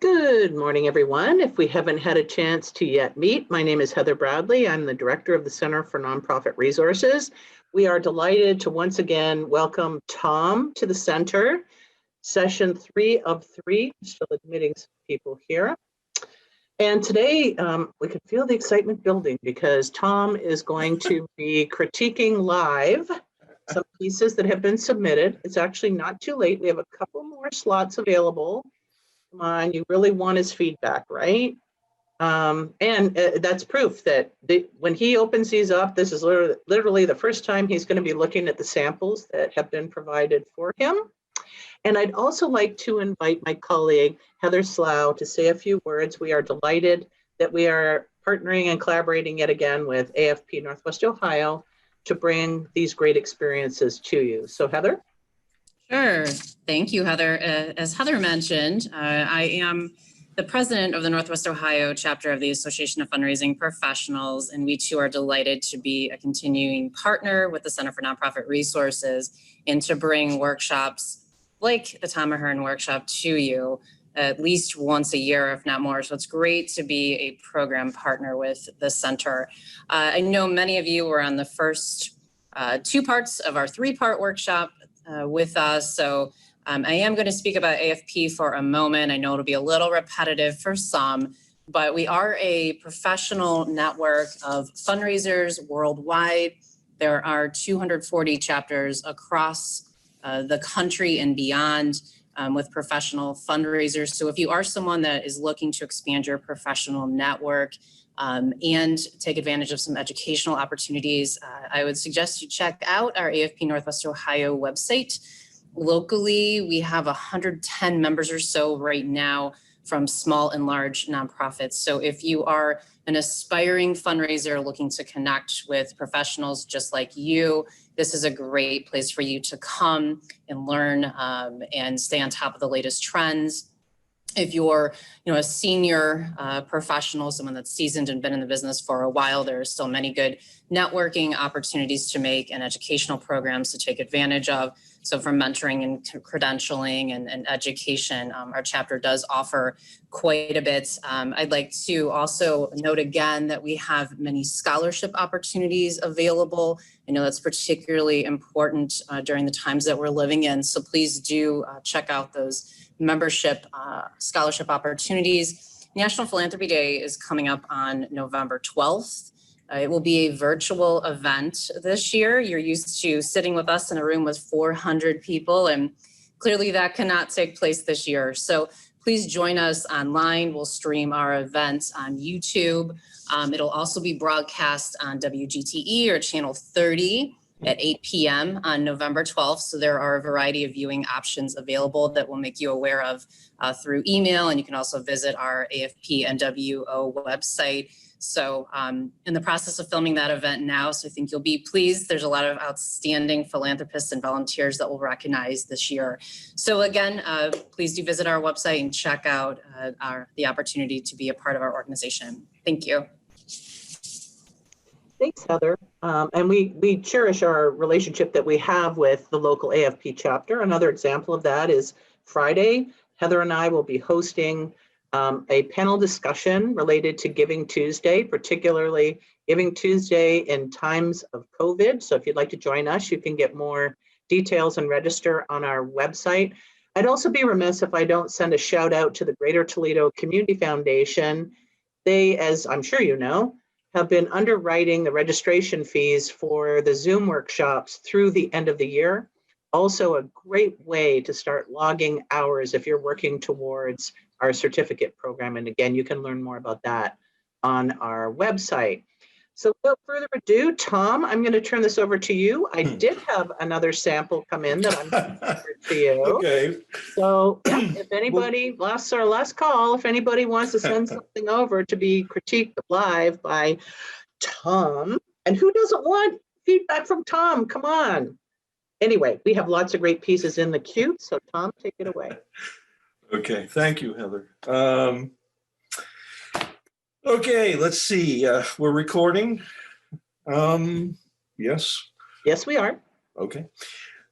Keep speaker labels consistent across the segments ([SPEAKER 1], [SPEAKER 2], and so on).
[SPEAKER 1] Good morning, everyone. If we haven't had a chance to yet meet, my name is Heather Bradley. I'm the director of the Center for Nonprofit Resources. We are delighted to once again welcome Tom to the center. Session 3 of 3, still admitting some people here. And today we can feel the excitement building because Tom is going to be critiquing live some pieces that have been submitted. It's actually not too late. We have a couple more slots available. Come on, you really want his feedback, right? That's proof that when he opens these up, this is literally the first time he's going to be looking at the samples that have been provided for him. And I'd also like to invite my colleague, Heather Slough, to say a few words. We are delighted that we are partnering and collaborating yet again with AFP Northwest Ohio to bring these great experiences to you. So Heather?
[SPEAKER 2] Sure. Thank you, Heather. As Heather mentioned, I am the president of the Northwest Ohio chapter of the Association of Fundraising Professionals, and we too are delighted to be a continuing partner with the Center for Nonprofit Resources and to bring workshops like the Tom Ahern workshop to you at least once a year, if not more. So it's great to be a program partner with the center. I know many of you were on the first 2 parts of our 3-part workshop with us. So I am going to speak about AFP for a moment. I know it'll be a little repetitive for some, but we are a professional network of fundraisers worldwide. There are 240 chapters across the country and beyond with professional fundraisers. So if you are someone that is looking to expand your professional network and take advantage of some educational opportunities, I would suggest you check out our AFP Northwest Ohio website. Locally, we have 110 members or so right now from small and large nonprofits. So if you are an aspiring fundraiser looking to connect with professionals just like you, this is a great place for you to come and learn and stay on top of the latest trends. If you're, a senior professional, someone that's seasoned and been in the business for a while, there are still many good networking opportunities to make and educational programs to take advantage of. So from mentoring and credentialing and education, our chapter does offer quite a bit. I'd like to also note again that we have many scholarship opportunities available. I know that's particularly important during the times that we're living in. So please do check out those membership scholarship opportunities. National Philanthropy Day is coming up on November 12th. It will be a virtual event this year. You're used to sitting with us in a room with 400 people, and clearly that cannot take place this year. So please join us online. We'll stream our event on YouTube. It'll also be broadcast on WGTE or Channel 30 at 8 p.m. on November 12th. So there are a variety of viewing options available that we'll make you aware of through email. And you can also visit our AFP NWO website. So in the process of filming that event now, so I think you'll be pleased. There's a lot of outstanding philanthropists and volunteers that we'll recognize this year. So again, please do visit our website and check out the opportunity to be a part of our organization. Thank you.
[SPEAKER 1] Thanks, Heather. And we cherish our relationship that we have with the local AFP chapter. Another example of that is Friday. Heather and I will be hosting a panel discussion related to Giving Tuesday, particularly Giving Tuesday in times of COVID. So if you'd like to join us, you can get more details and register on our website. I'd also be remiss if I don't send a shout out to the Greater Toledo Community Foundation. They, as I'm sure you know, have been underwriting the registration fees for the Zoom workshops through the end of the year. Also a great way to start logging hours if you're working towards our certificate program. And again, you can learn more about that on our website. So without further ado, Tom, I'm going to turn this over to you. I did have another sample come in that I'm going to offer to you.
[SPEAKER 3] Okay.
[SPEAKER 1] So yeah, if anybody, last call, if anybody wants to send something over to be critiqued live by Tom, and who doesn't want feedback from Tom? Come on. Anyway, we have lots of great pieces in the queue. So Tom, take it away.
[SPEAKER 3] Okay, thank you, Heather. Okay, let's see. We're recording. Yes.
[SPEAKER 1] Yes, we are.
[SPEAKER 3] Okay.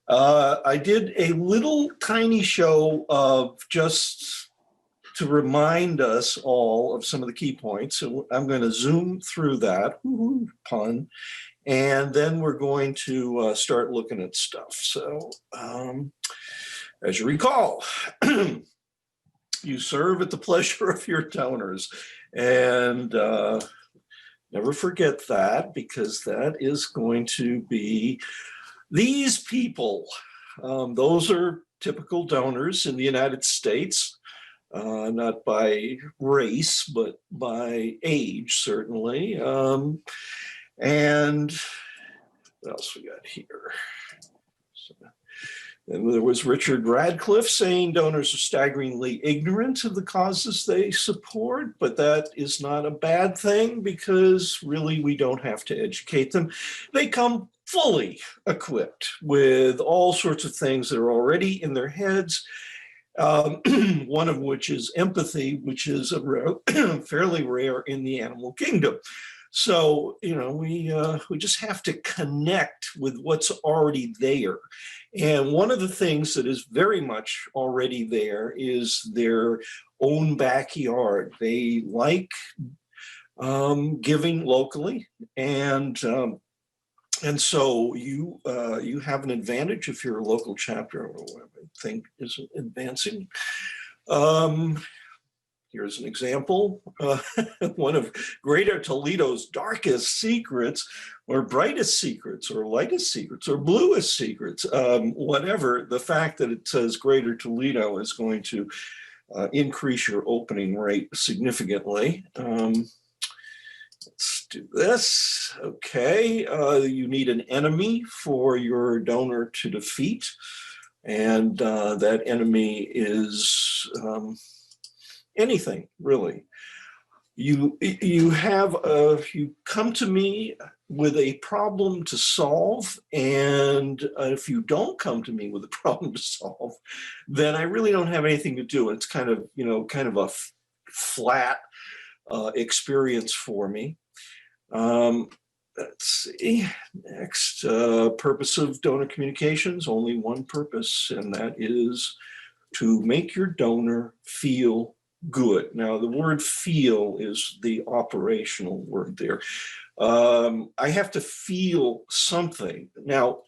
[SPEAKER 3] I did a little tiny show of just to remind us all of some of the key points. So I'm going to zoom through that, pun, and then we're going to start looking at stuff. So as you recall, you serve at the pleasure of your donors, and never forget that, because that is going to be these people. Those are typical donors in the United States. Not by race, but by age, certainly. And what else we got here? And there was Richard Radcliffe saying donors are staggeringly ignorant of the causes they support, but that is not a bad thing, because really we don't have to educate them. They come fully equipped with all sorts of things that are already in their heads. One of which is empathy, which is fairly rare in the animal kingdom. So, we just have to connect with what's already there. And one of the things that is very much already there is their own backyard. They like giving locally, and so you have an advantage if you're a local chapter, or what I think is advancing. Here's an example. One of Greater Toledo's darkest secrets, or brightest secrets, or lightest secrets, or bluest secrets, whatever. The fact that it says Greater Toledo is going to increase your opening rate significantly. Let's do this. Okay, you need an enemy for your donor to defeat, and that enemy is anything, really. You come to me with a problem to solve, and if you don't come to me with a problem to solve, then I really don't have anything to do. It's kind of a flat experience for me. Let's see. Next, purpose of donor communications, only one purpose, and that is to make your donor feel good. Now, the word feel is the operational word there. I have to feel something. Now,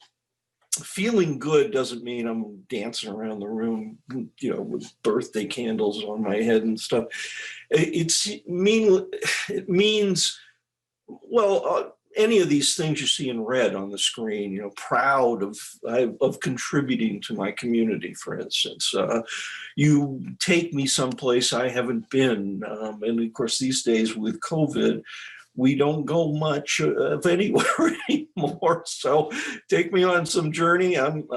[SPEAKER 3] feeling good doesn't mean I'm dancing around the room, with birthday candles on my head and stuff. It means, well, any of these things you see in red on the screen, proud of contributing to my community, for instance. You take me someplace I haven't been. And of course, these days with COVID, we don't go much of anywhere anymore. So take me on some journey. I'm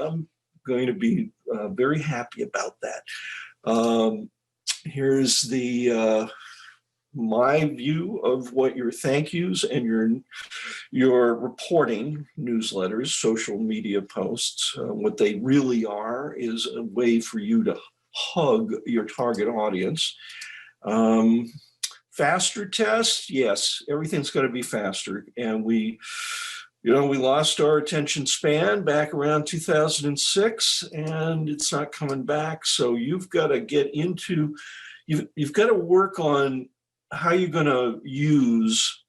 [SPEAKER 3] going to be very happy about that. Here's the my view of what your thank yous and your reporting newsletters, social media posts, what they really are is a way for you to hug your target audience. Faster test, yes, everything's got to be faster. And we lost our attention span back around 2006, and it's not coming back. So you've got to you've got to work on how you're going to use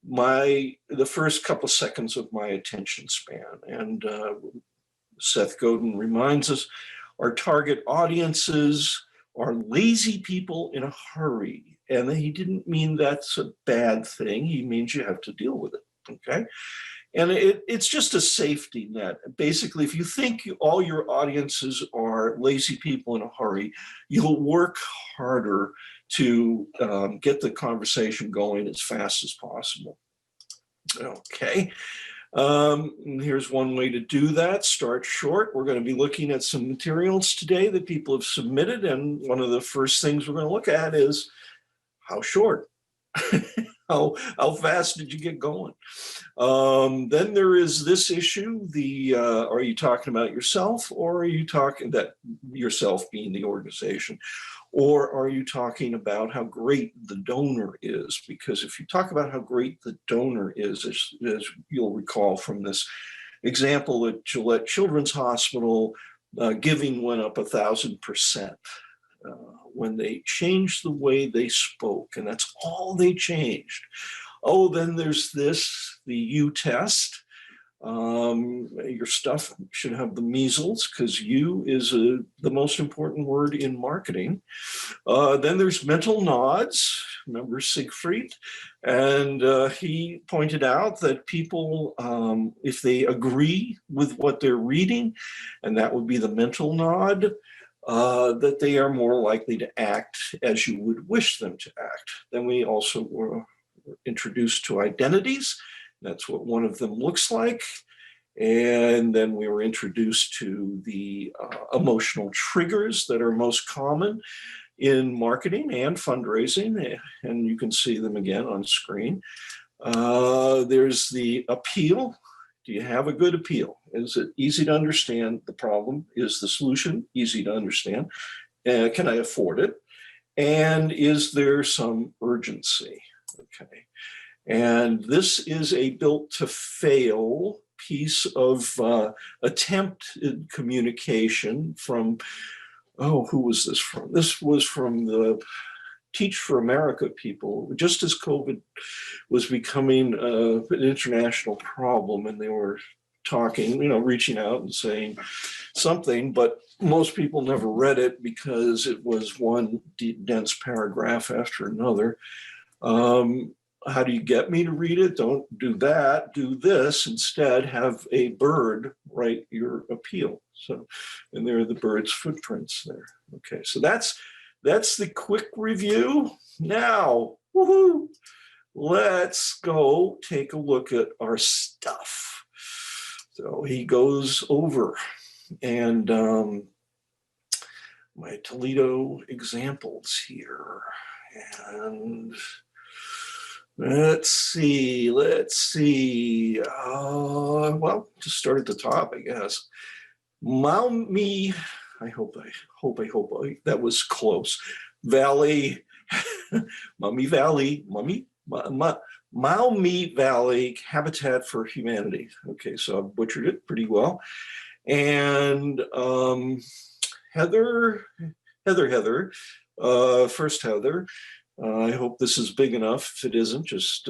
[SPEAKER 3] the first couple seconds of my attention span. And Seth Godin reminds us, our target audiences are lazy people in a hurry. And he didn't mean that's a bad thing. He means you have to deal with it, okay? And it's just a safety net. Basically, if you think all your audiences are lazy people in a hurry, you'll work harder to get the conversation going as fast as possible. Okay. Here's one way to do that. Start short. We're going to be looking at some materials today that people have submitted. And one of the first things we're going to look at is how short. How fast did you get going? Then there is this issue, are you talking about yourself, or are you talking that yourself being the organization, or are you talking about how great the donor is? Because if you talk about how great the donor is, as you'll recall from this example at Gillette Children's Hospital, giving went up 1,000%. when they changed the way they spoke, and that's all they changed. Oh, then there's this, the U test. Your stuff should have the measles because U is the most important word in marketing. Then there's mental nods. Remember Siegfried? And he pointed out that people, if they agree with what they're reading, and that would be the mental nod, that they are more likely to act as you would wish them to act. Then we also were introduced to identities. That's what one of them looks like. And then we were introduced to the emotional triggers that are most common in marketing and fundraising. And you can see them again on screen. There's the appeal. Do you have a good appeal? Is it easy to understand the problem? Is the solution easy to understand? Can I afford it? And is there some urgency? Okay. And this is a built to fail piece of attempted communication from, oh, who was this from? This was from the Teach for America people, just as COVID was becoming an international problem, and they were talking, reaching out and saying something, but most people never read it because it was one dense paragraph after another. How do you get me to read it? Don't do that. Do this instead. Have a bird write your appeal. So, and there are the bird's footprints there. Okay, so that's the quick review. Now, woohoo! Let's go take a look at our stuff. So he goes over, and my Toledo examples here, and let's see. Well, just start at the top, I guess. Maumee, I hope that was close. Valley, Maumee Valley, Maumee Valley Habitat for Humanity. Okay, so I butchered it pretty well. And Heather, first Heather. I hope this is big enough. If it isn't, just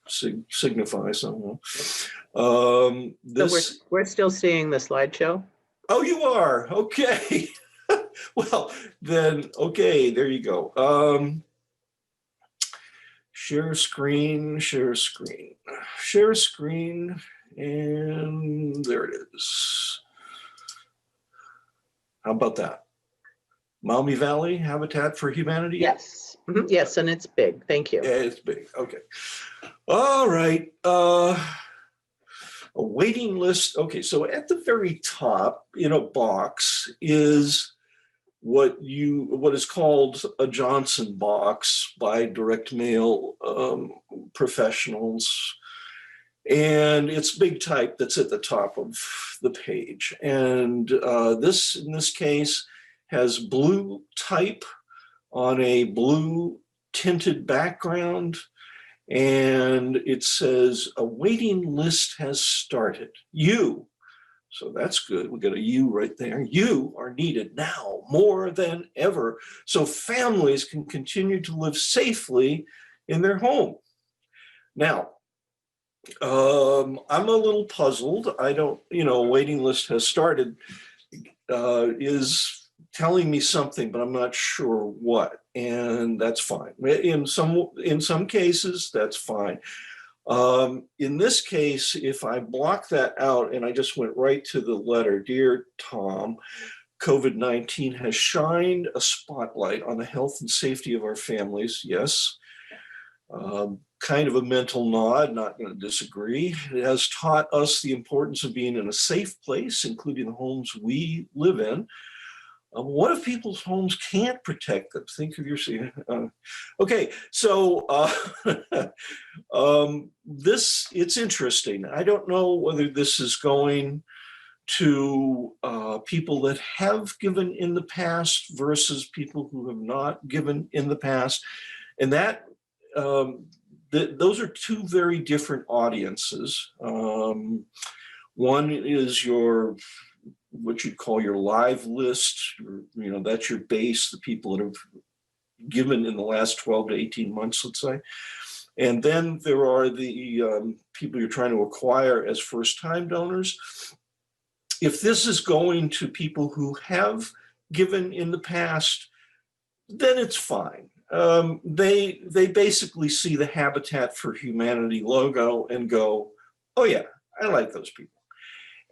[SPEAKER 3] signify somehow.
[SPEAKER 1] So we're still seeing the slideshow.
[SPEAKER 3] Oh, you are? Okay. Well, then, okay, there you go. Share screen, and there it is. How about that? Maumee Valley Habitat for Humanity?
[SPEAKER 1] Yes. Mm-hmm. Yes, and it's big. Thank you.
[SPEAKER 3] Yeah, it's big. Okay. All right. A waiting list. Okay, so at the very top in a box is what is called a Johnson box by direct mail professionals. And it's big type that's at the top of the page. And this, in this case, has blue type on a blue tinted background. And it says a waiting list has started. You. So that's good. We got a U right there. You are needed now more than ever, so families can continue to live safely in their home. Now, I'm a little puzzled. I don't, waiting list has started is telling me something, but I'm not sure what, and that's fine. In some cases, that's fine. In this case, if I block that out and I just went right to the letter, dear Tom, COVID-19 has shined a spotlight on the health and safety of our families. Yes. Kind of a mental nod, not going to disagree. It has taught us the importance of being in a safe place, including the homes we live in. What if people's homes can't protect them? Think of your, okay, so it's interesting. I don't know whether this is going to people that have given in the past versus people who have not given in the past. And that, those are two very different audiences. One is your what you'd call your live list, or, that's your base, the people that have given in the last 12 to 18 months, let's say. And then there are the people you're trying to acquire as first-time donors. If this is going to people who have given in the past, then it's fine. They basically see the Habitat for Humanity logo and go, oh yeah, I like those people.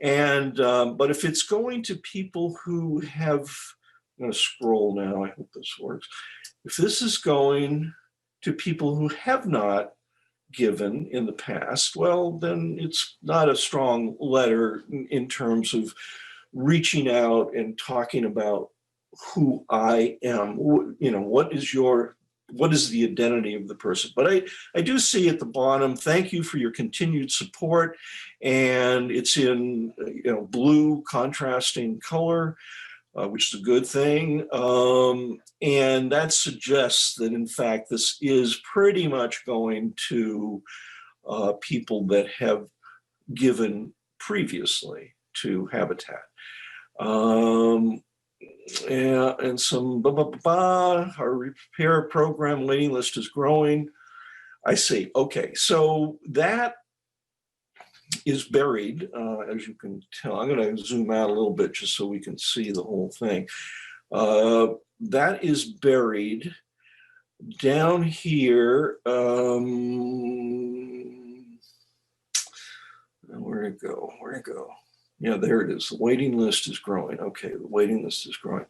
[SPEAKER 3] And but if it's going to people who have, I'm going to scroll now, I hope this works. If this is going to people who have not given in the past, well, then it's not a strong letter in terms of reaching out and talking about who I am. What is the identity of the person? But I do see at the bottom, thank you for your continued support. And it's in blue contrasting color, which is a good thing. And that suggests that, in fact, this is pretty much going to people that have given previously to Habitat. And some our repair program waiting list is growing. I see. Okay, so that is buried, as you can tell. I'm going to zoom out a little bit just so we can see the whole thing. That is buried down here. Where'd it go? Yeah, there it is. The waiting list is growing. Okay, the waiting list is growing.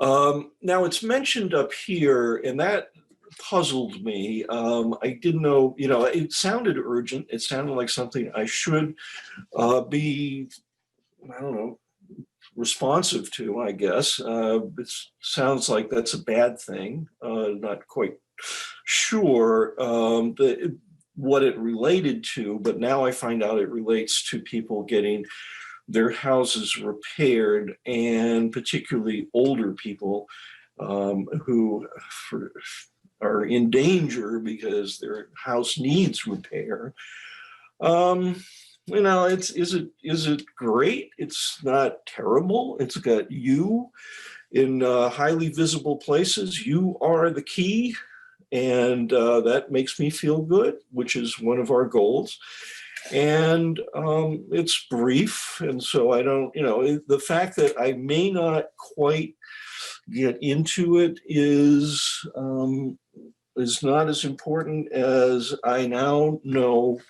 [SPEAKER 3] Now it's mentioned up here, and that puzzled me. I didn't know, it sounded urgent. It sounded like something I should be, I don't know, responsive to, I guess. It sounds like that's a bad thing. Not quite sure what it related to, but now I find out it relates to people getting their houses repaired, and particularly older people who are in danger because their house needs repair. Is it great? It's not terrible. It's got you in highly visible places. You are the key, and that makes me feel good, which is one of our goals. And it's brief, and so I don't, the fact that I may not quite get into it is not as important as I now know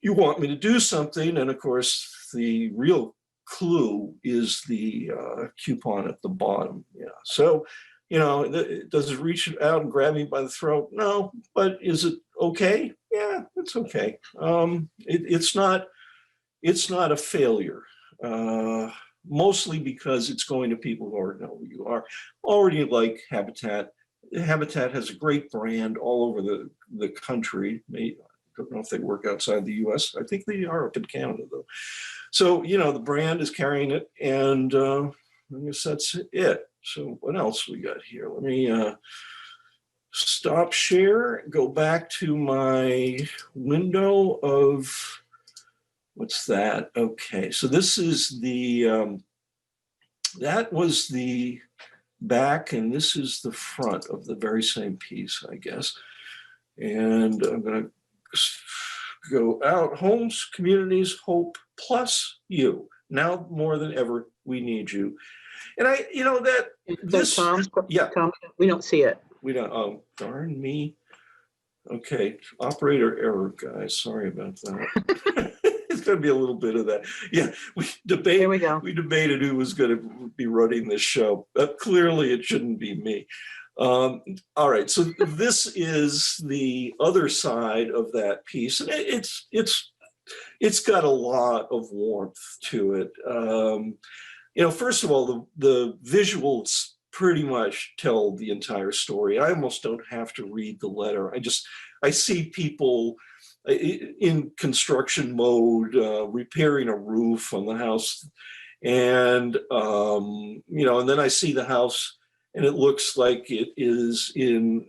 [SPEAKER 3] you want me to do something. And of course, the real clue is the coupon at the bottom. Yeah. So, does it reach out and grab me by the throat? No, but is it okay? Yeah, it's okay. It's not a failure, mostly because it's going to people who already know who you are, already like Habitat. Habitat has a great brand all over the country. I don't know if they work outside the US. I think they are up in Canada, though. So, the brand is carrying it, and I guess that's it. So what else we got here? Let me stop share, go back to my window of, what's that? Okay, so this is the, that was the back, and this is the front of the very same piece, I guess. And I'm gonna go out, homes, communities, hope, plus you. Now more than ever, we need you. And
[SPEAKER 1] Tom,
[SPEAKER 3] yeah.
[SPEAKER 1] Tom, we don't see it.
[SPEAKER 3] We don't, oh, darn me. Okay, operator error, guys, sorry about that. It's gonna be a little bit of that. Yeah,
[SPEAKER 1] Here we go.
[SPEAKER 3] we debated who was gonna be running this show. Clearly it shouldn't be me. All right, so this is the other side of that piece. And it's got a lot of warmth to it. First of all, the visuals pretty much tell the entire story. I almost don't have to read the letter. I see people in construction mode, repairing a roof on the house. And, and then I see the house and it looks like it is in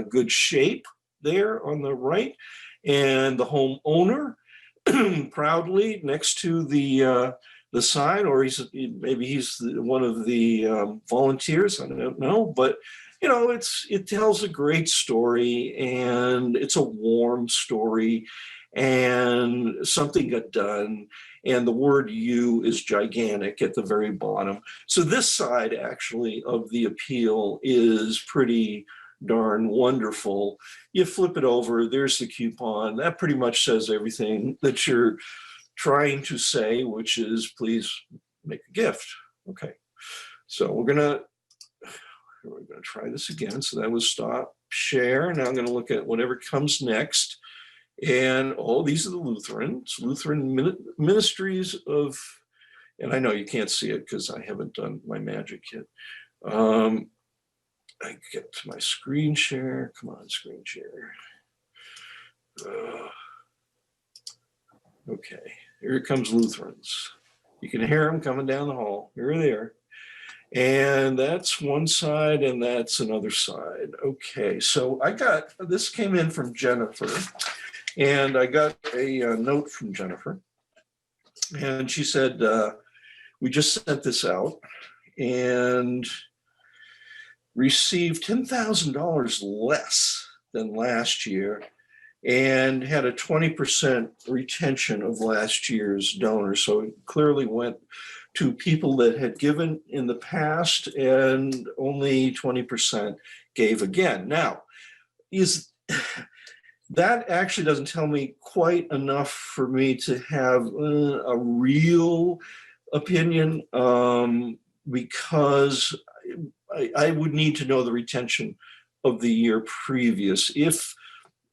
[SPEAKER 3] good shape there on the right. And the homeowner proudly next to the the sign, or maybe he's one of the volunteers. I don't know, but you know, it tells a great story, and it's a warm story, and something got done, and the word "you" is gigantic at the very bottom. So this side actually of the appeal is pretty darn wonderful. You flip it over, there's the coupon. That pretty much says everything that you're trying to say, which is please make a gift. Okay, so we're gonna try this again. So that was stop share. Now I'm gonna look at whatever comes next. And these are the Lutheran Ministries of, and I know you can't see it because I haven't done my magic yet. I get to my screen share. Come on, screen share. Okay, here comes Lutherans. You can hear them coming down the hall. Here they are. And that's one side, and that's another side. Okay, so this came in from Jennifer, and I got a note from Jennifer. And she said, we just sent this out and received $10,000 less than last year, and had a 20% retention of last year's donors. So it clearly went to people that had given in the past, and only 20% gave again. Now, that actually doesn't tell me quite enough for me to have a real opinion, because I would need to know the retention of the year previous. If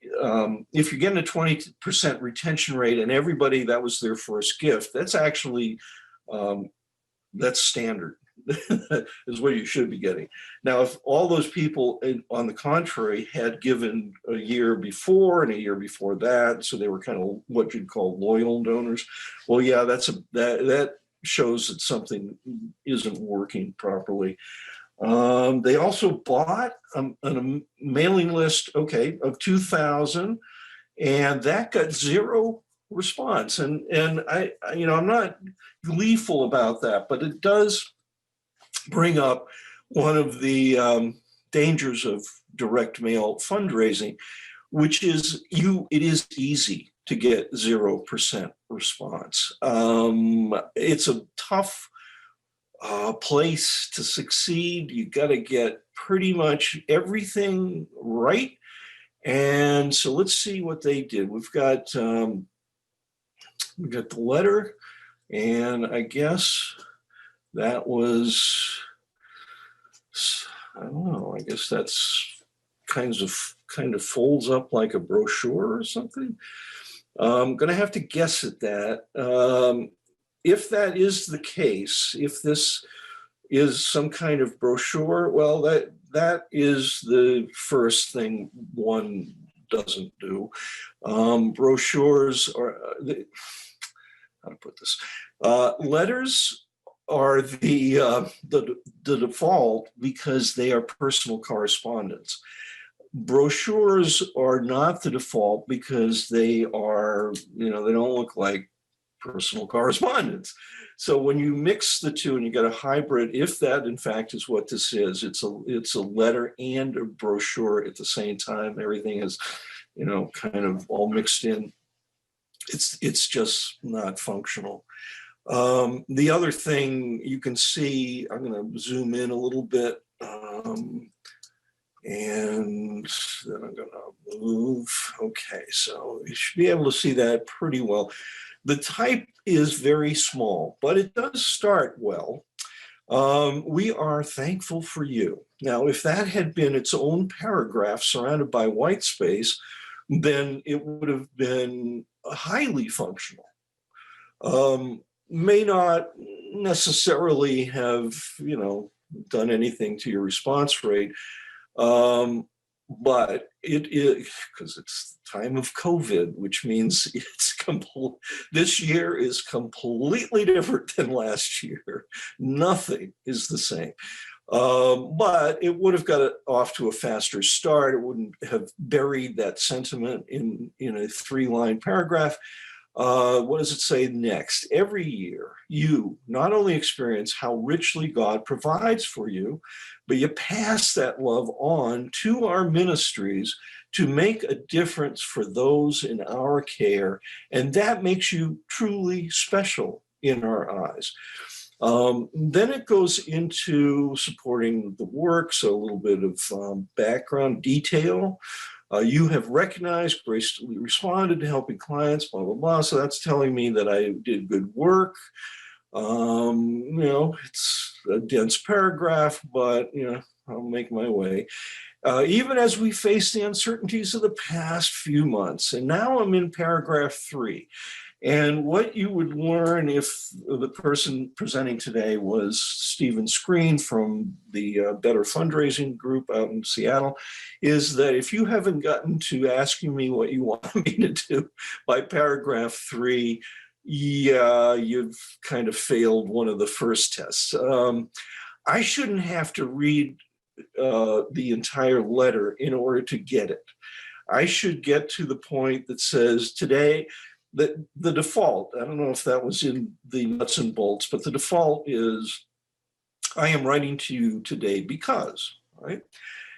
[SPEAKER 3] you're getting a 20% retention rate and everybody that was their first gift, that's actually that's standard. Is what you should be getting. Now, if all those people, on the contrary, had given a year before and a year before that, so they were kind of what you'd call loyal donors, well, yeah, that shows that something isn't working properly. They also bought a mailing list, of 2,000, and that got zero response. And I'm not gleeful about that, but it does bring up one of the dangers of direct mail fundraising, which is it is easy to get 0% response. It's a tough place to succeed. You got to get pretty much everything right. And so let's see what they did. We've got the letter, and I guess that was, I don't know, I guess that's kind of folds up like a brochure or something. I'm going to have to guess at that. If that is the case, if this is some kind of brochure, well, that is the first thing one doesn't do. Brochures are, how to put this? Letters are the default because they are personal correspondence. Brochures are not the default because they are, they don't look like personal correspondence. So when you mix the two and you get a hybrid, if that in fact is what this is, it's a letter and a brochure at the same time. Everything is, kind of all mixed in. It's just not functional. The other thing you can see, I'm going to zoom in a little bit, and then I'm going to move. Okay, so you should be able to see that pretty well. The type is very small, but it does start well. We are thankful for you. Now, if that had been its own paragraph surrounded by white space, then it would have been highly functional. May not necessarily have, done anything to your response rate, but it is, because it's time of COVID, which means this year is completely different than last year. Nothing is the same. But it would have got it off to a faster start. It wouldn't have buried that sentiment in a 3-line paragraph. What does it say next? Every year, you not only experience how richly God provides for you, but you pass that love on to our ministries to make a difference for those in our care. And that makes you truly special in our eyes. Then it goes into supporting the work, so a little bit of background detail. You have recognized, gracefully responded to helping clients, blah, blah, blah. So that's telling me that I did good work. It's a dense paragraph, but, I'll make my way. Even as we face the uncertainties of the past few months. And now I'm in paragraph 3. And what you would learn if the person presenting today was Stephen Screen from the Better Fundraising group out in Seattle, is that if you haven't gotten to asking me what you want me to do by paragraph 3, yeah, you've kind of failed one of the first tests. I shouldn't have to read the entire letter in order to get it. I should get to the point that says today, that the default, I don't know if that was in the nuts and bolts, but the default is, I am writing to you today because, right?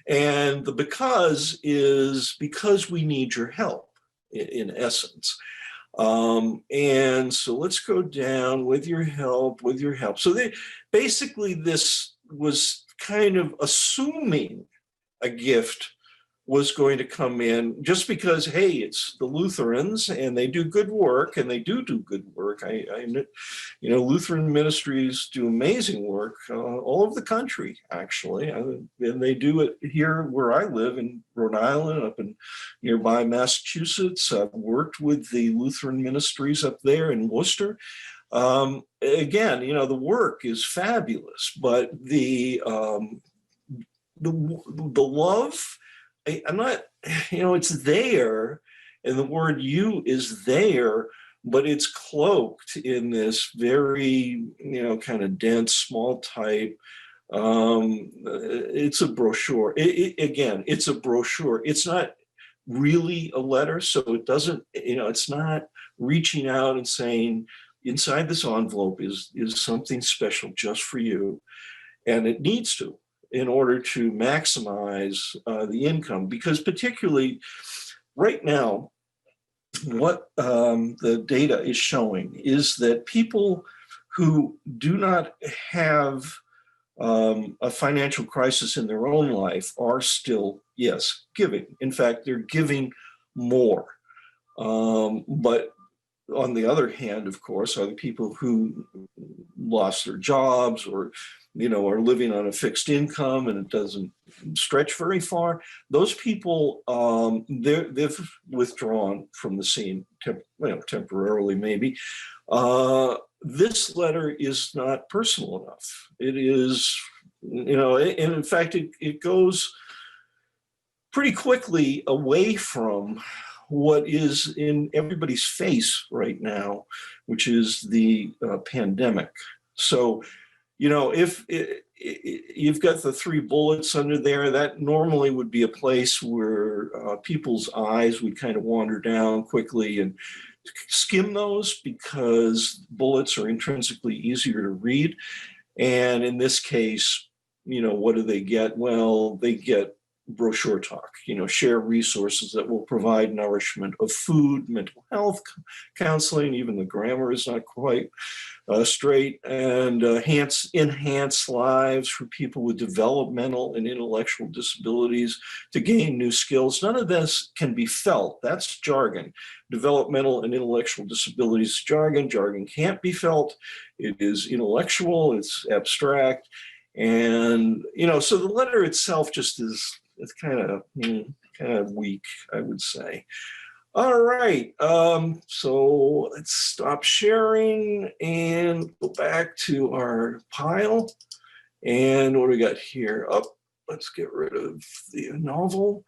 [SPEAKER 3] And the because is because we need your help, in essence. And so let's go down with your help. So basically this was kind of assuming a gift was going to come in just because, hey, it's the Lutherans and they do good work, and they do good work. Lutheran ministries do amazing work all over the country, actually. And they do it here where I live in Rhode Island, up in nearby Massachusetts. I've worked with the Lutheran ministries up there in Worcester. Again, the work is fabulous, but the love, I'm not, it's there, and the word you is there, but it's cloaked in this very, kind of dense, small type. It's a brochure. Again, it's a brochure. It's not really a letter, so it doesn't, it's not reaching out and saying, inside this envelope is something special just for you, and it needs to, in order to maximize the income. Because particularly right now, what the data is showing is that people who do not have a financial crisis in their own life are still, yes, giving. In fact, they're giving more. But on the other hand, of course, are the people who lost their jobs or are living on a fixed income and it doesn't stretch very far. Those people, they've withdrawn from the scene, temporarily maybe. This letter is not personal enough. It is, and in fact, it goes pretty quickly away from what is in everybody's face right now, which is the pandemic. So, if you've got the 3 bullets under there, that normally would be a place where people's eyes would kind of wander down quickly and skim those, because bullets are intrinsically easier to read. And in this case, what do they get? Well, they get brochure talk, share resources that will provide nourishment of food, mental health, counseling, even the grammar is not quite straight, and enhance lives for people with developmental and intellectual disabilities to gain new skills. None of this can be felt. That's jargon. Developmental and intellectual disabilities jargon. Jargon can't be felt. It is intellectual, it's abstract. And, so the letter itself just is, it's kind of weak, I would say. All right, so let's stop sharing and go back to our pile. And what do we got here? Let's get rid of the novel.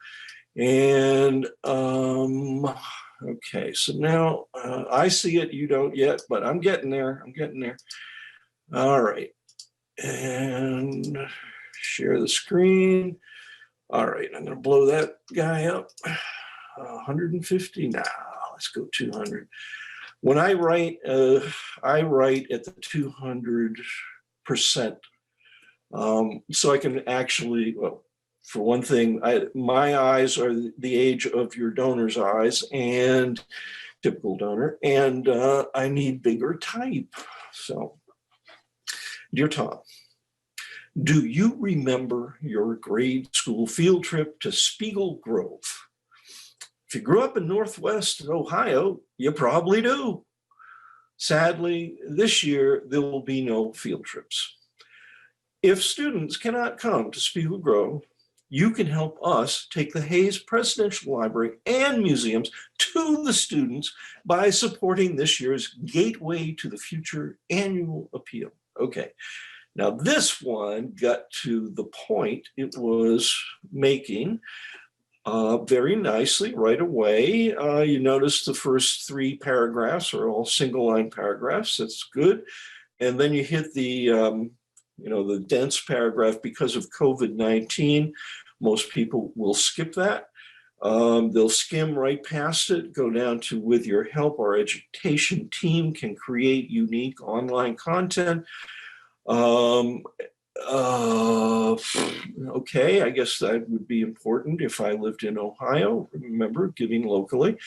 [SPEAKER 3] And okay, so now I see it, you don't yet, but I'm getting there. All right, and share the screen. All right, I'm gonna blow that guy up. 150 now, let's go 200. When I write at the 200%. So I can actually, well, for one thing, my eyes are the age of your donor's eyes, and typical donor, and I need bigger type. So, dear Tom, do you remember your grade school field trip to Spiegel Grove? If you grew up in Northwest Ohio, you probably do. Sadly, this year, there will be no field trips. If students cannot come to Spiegel Grove, you can help us take the Hayes Presidential Library and museums to the students by supporting this year's Gateway to the Future annual appeal. Okay, now this one got to the point it was making very nicely right away. You notice the first 3 paragraphs are all single line paragraphs. That's good. And then you hit the the dense paragraph. Because of COVID-19, most people will skip that. They'll skim right past it, go down to, with your help, our education team can create unique online content. Okay, I guess that would be important if I lived in Ohio. Remember, giving locally.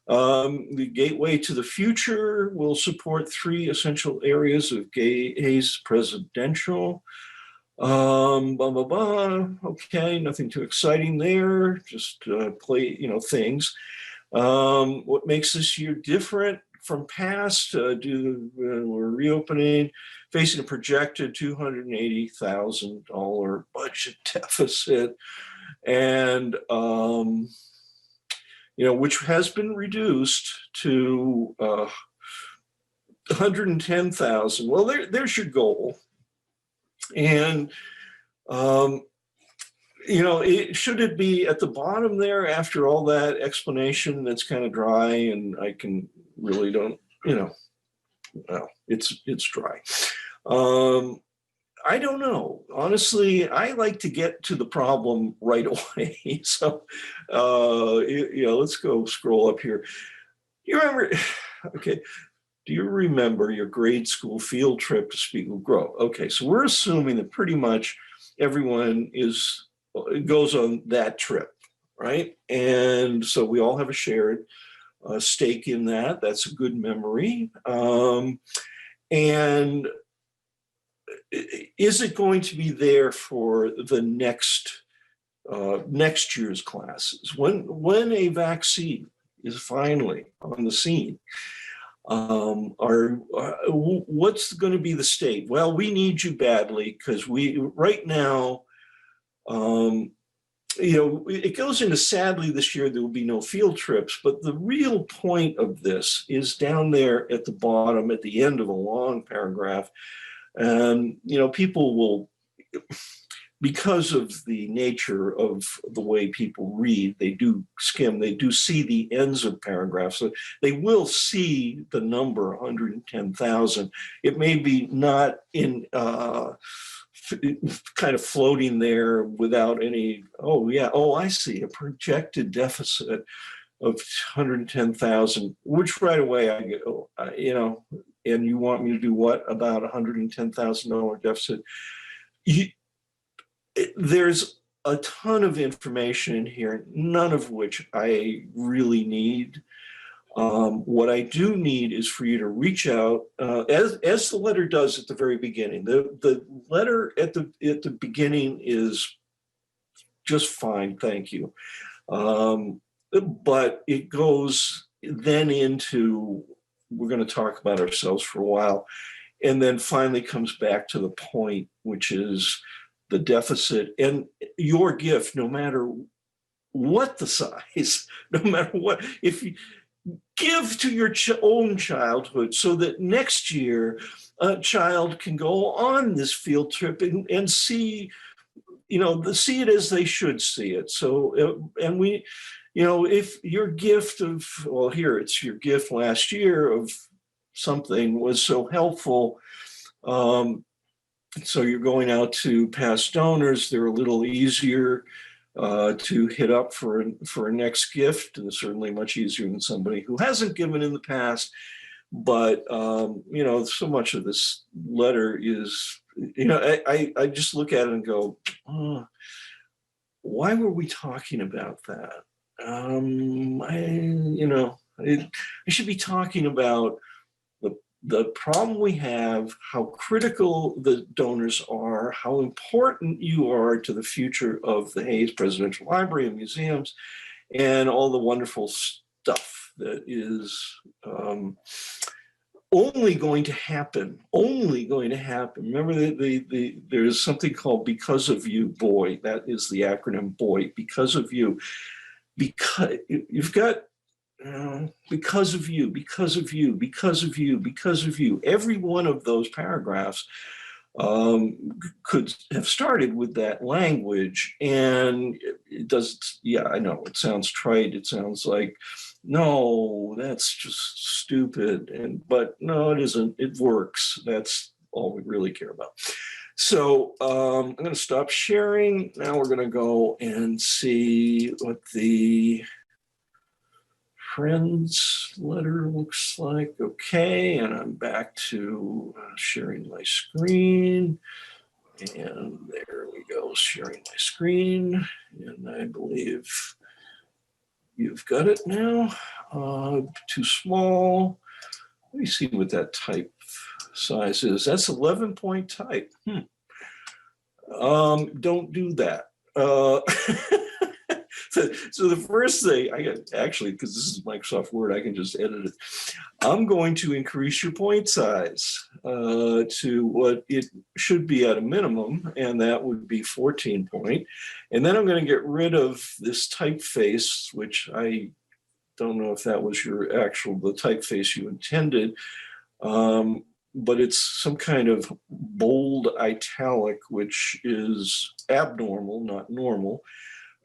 [SPEAKER 3] The Gateway to the Future will support 3 essential areas of Hayes Presidential. Okay, nothing too exciting there. Just play, things. What makes this year different from past? We're reopening, facing a projected $280,000 budget deficit, and which has been reduced to 110,000. Well, there's your goal. And, should it be at the bottom there after all that explanation that's kind of dry, and I can really don't, well, it's dry. I don't know. Honestly, I like to get to the problem right away. So, let's go scroll up here. You remember, okay, do you remember your grade school field trip to Spiegel Grove? Okay, so we're assuming that pretty much everyone goes on that trip, right? And so we all have a shared stake in that. That's a good memory. And is it going to be there for the next year's classes? When a vaccine is finally on the scene, what's going to be the state? Well, we need you badly, because right now, it goes into, sadly, this year there will be no field trips, but the real point of this is down there at the bottom, at the end of a long paragraph. And, people will, because of the nature of the way people read, they do skim, they do see the ends of paragraphs. So they will see the number 110,000. It may be not in kind of floating there without any, I see a projected deficit of 110,000, which right away I go, and you want me to do what about $110,000 deficit? There's a ton of information in here, none of which I really need. What I do need is for you to reach out, as the letter does at the very beginning. The letter at the beginning is just fine, thank you. But it goes then into, we're going to talk about ourselves for a while, and then finally comes back to the point, which is the deficit and your gift, no matter what the size, no matter what, if you give to your own childhood, so that next year a child can go on this field trip and see, see it as they should see it. So, and we, if your gift of, well, here, it's your gift last year of something was so helpful, so you're going out to past donors, they're a little easier to hit up for a next gift, and certainly much easier than somebody who hasn't given in the past. But, so much of this letter is, I just look at it and go, oh, why were we talking about that? I should be talking about the problem we have, how critical the donors are, how important you are to the future of the Hayes Presidential Library and museums, and all the wonderful stuff that is only going to happen. Remember, there's something called Because of You, BOY. That is the acronym BOY, Because of You. Because you've got because of you, because of you, because of you, because of you. Every one of those paragraphs could have started with that language, and it does. Yeah, I know it sounds trite. It sounds like, no, that's just stupid. But no, it isn't. It works. That's all we really care about. So I'm going to stop sharing. Now we're going to go and see what the friends letter looks like. Okay, and I'm back to sharing my screen. And there we go, sharing my screen. And I believe you've got it now. Too small. Let me see what that type size is. That's 11-point type. Don't do that. So the first thing I got, actually, because this is Microsoft Word, I can just edit it. I'm going to increase your point size to what it should be at a minimum, and that would be 14 point. And then I'm going to get rid of this typeface, which I don't know if that was the typeface you intended, but it's some kind of bold italic, which is abnormal, not normal.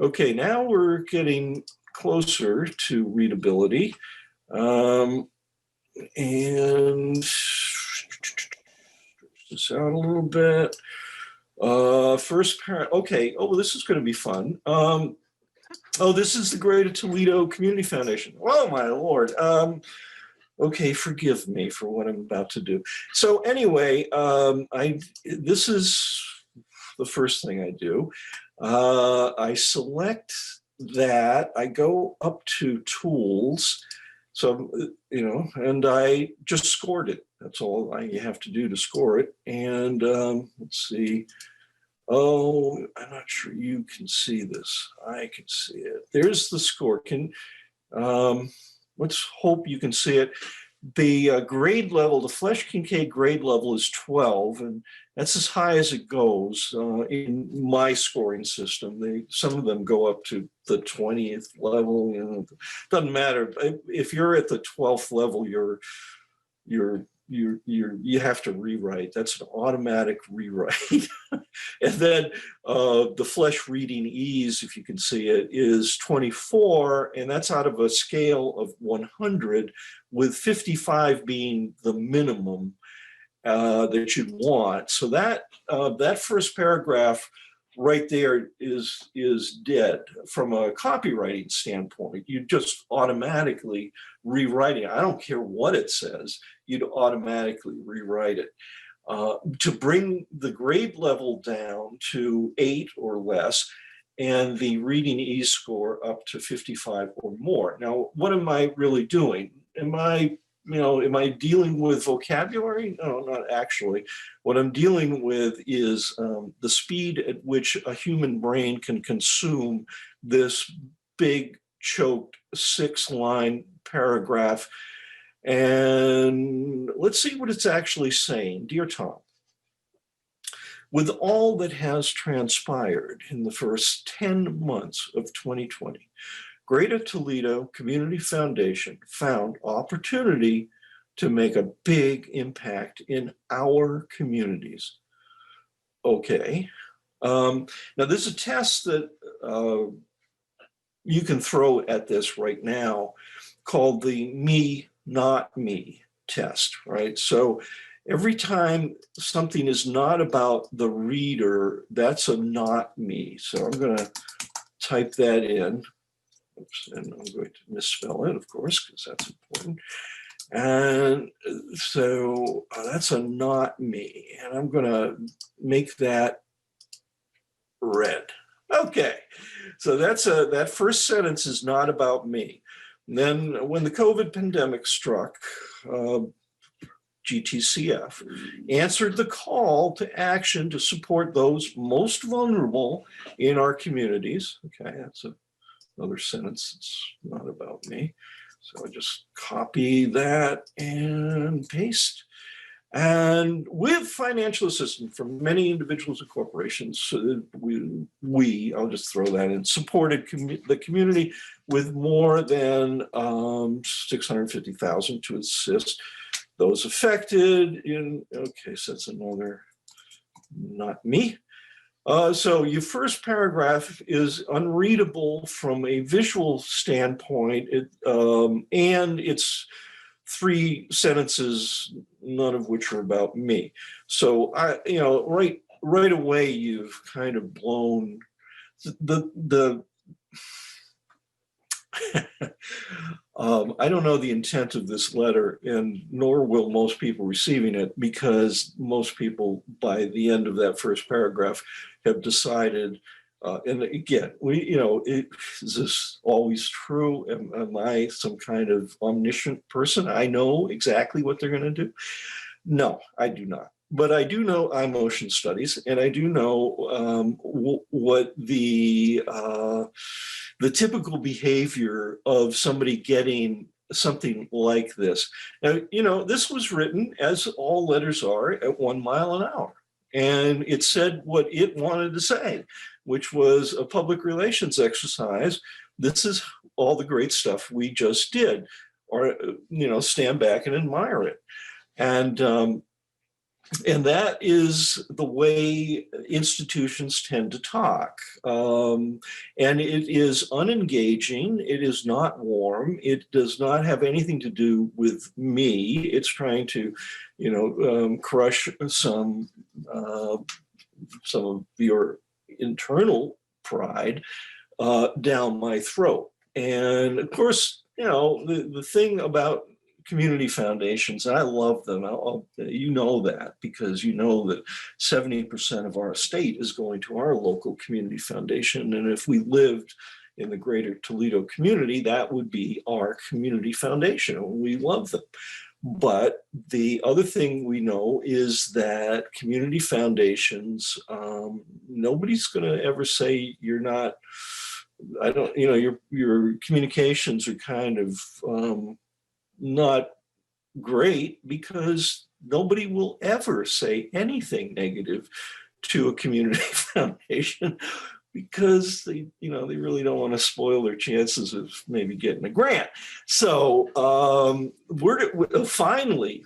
[SPEAKER 3] Okay, now we're getting closer to readability. And stretch this out a little bit. First parent, okay, oh, this is going to be fun. This is the Greater Toledo Community Foundation. Oh, my Lord. Okay, forgive me for what I'm about to do. So anyway, this is the first thing I do. I select that, I go up to tools. So, and I just scored it. That's all you have to do to score it. And let's see. Oh, I'm not sure you can see this. I can see it. There's the score. Let's hope you can see it. The grade level, the Flesch Kincaid grade level is 12, and that's as high as it goes in my scoring system. Some of them go up to the 20th level. Doesn't matter. If you're at the 12th level, you have to rewrite. That's an automatic rewrite. And then the Flesch reading ease, if you can see it, is 24, and that's out of a scale of 100, with 55 being the minimum that you'd want. So that first paragraph right there is dead from a copywriting standpoint. You just automatically rewrite it. I don't care what it says, you'd automatically rewrite it. To bring the grade level down to 8 or less, and the reading ease score up to 55 or more. Now, what am I really doing? Am I dealing with vocabulary? No, not actually. What I'm dealing with is the speed at which a human brain can consume this big, choked 6-line paragraph. And let's see what it's actually saying. Dear Tom, with all that has transpired in the first 10 months of 2020, Greater Toledo Community Foundation found opportunity to make a big impact in our communities. Okay. Now, there's a test that you can throw at this right now called the me, not me test, right? So every time something is not about the reader, that's a not me. So I'm going to type that in. Oops, and I'm going to misspell it, of course, because that's important. And so that's a not me. And I'm going to make that red. Okay. So that first sentence is not about me. And then when the COVID pandemic struck, GTCF answered the call to action to support those most vulnerable in our communities. Okay, that's another sentence. It's not about me. So I just copy that and paste. And with financial assistance from many individuals and corporations, I'll just throw that in, supported the community with more than $650,000 to assist those affected in, okay, so that's another, not me. So your first paragraph is unreadable from a visual standpoint, and it's 3 sentences, none of which are about me. So right away, you've kind of blown the I don't know the intent of this letter, and nor will most people receiving it, because most people by the end of that first paragraph have decided, and again, is this always true? Am I some kind of omniscient person? I know exactly what they're going to do. No, I do not. But I do know emotion studies, and I do know what the typical behavior of somebody getting something like this. Now, this was written, as all letters are, at 1 mile an hour. And it said what it wanted to say, which was a public relations exercise. This is all the great stuff we just did, or, stand back and admire it. And that is the way institutions tend to talk. And it is unengaging. It is not warm. It does not have anything to do with me. It's trying to, crush some of your internal pride down my throat. And of course, the thing about community foundations, and I love them. You know that, because you know that 70% of our estate is going to our local community foundation. And if we lived in the greater Toledo community, that would be our community foundation. We love them. But the other thing we know is that community foundations, nobody's going to ever say you're not, your communications are kind of, not great, because nobody will ever say anything negative to a community foundation, because they really don't want to spoil their chances of maybe getting a grant. So finally,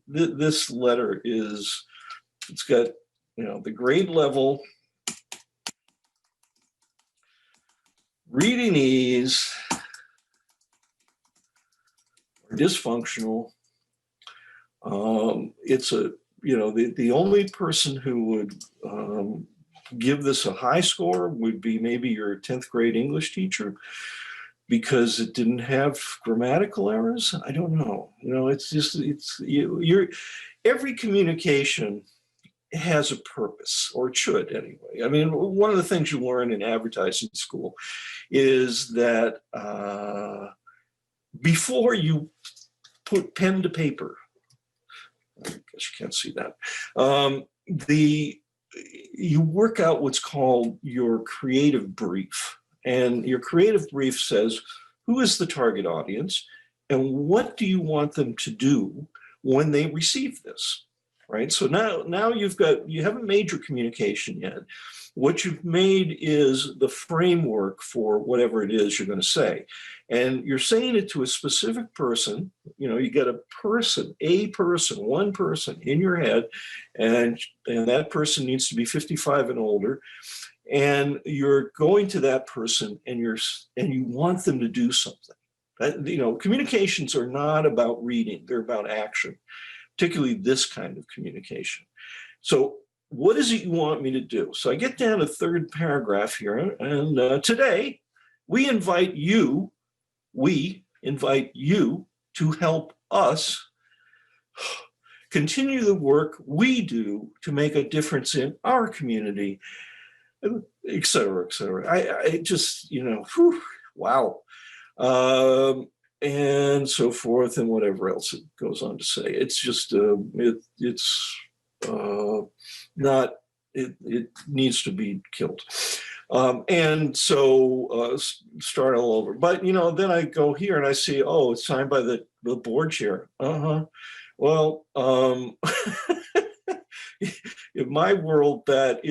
[SPEAKER 3] this letter it's got, the grade level, reading ease, dysfunctional. It's the only person who would give this a high score would be maybe your 10th grade English teacher, because it didn't have grammatical errors. I don't know. Every communication has a purpose, or it should anyway. I mean, one of the things you learn in advertising school is that before you put pen to paper, I guess you can't see that, you work out what's called your creative brief. And your creative brief says, who is the target audience, and what do you want them to do when they receive this, right? So now you haven't made your communication yet. What you've made is the framework for whatever it is you're going to say. And you're saying it to a specific person. You get one person in your head, and that person needs to be 55 and older. And you're going to that person, and you want them to do something. Communications are not about reading, they're about action, particularly this kind of communication. So what is it you want me to do? So I get down to the third paragraph here, and today we invite you, we invite you to help us continue the work we do to make a difference in our community, et cetera, et cetera. I just, whew, wow. And so forth, and whatever else it goes on to say. It's just, it's not, it needs to be killed. And so start all over. But, then I go here and I see, oh, it's signed by the board chair. Well, in my world, that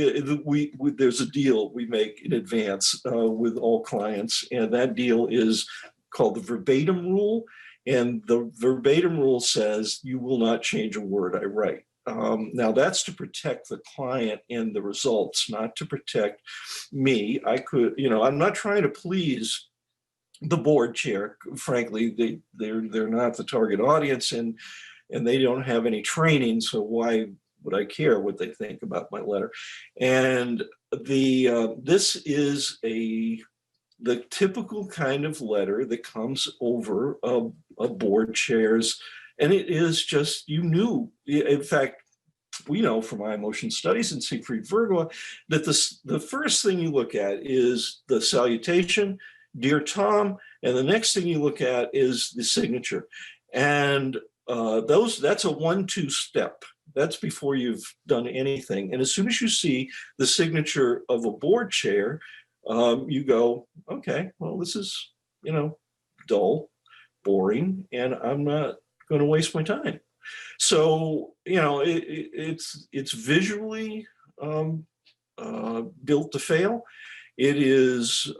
[SPEAKER 3] there's a deal we make in advance with all clients, and that deal is called the verbatim rule. And the verbatim rule says you will not change a word I write. Now that's to protect the client and the results, not to protect me. I'm not trying to please the board chair. Frankly, they're not the target audience, and they don't have any training. So why would I care what they think about my letter? And this is the typical kind of letter that comes over a board chair's, and it is just, in fact, we know from iEmotion studies and Siegfried Virgo that the first thing you look at is the salutation, "Dear Tom," and the next thing you look at is the signature. And that's a 1-2 step. That's before you've done anything. And as soon as you see the signature of a board chair, you go, okay, well, this is, dull, boring, and I'm not going to waste my time. So, it's visually built to fail. It is,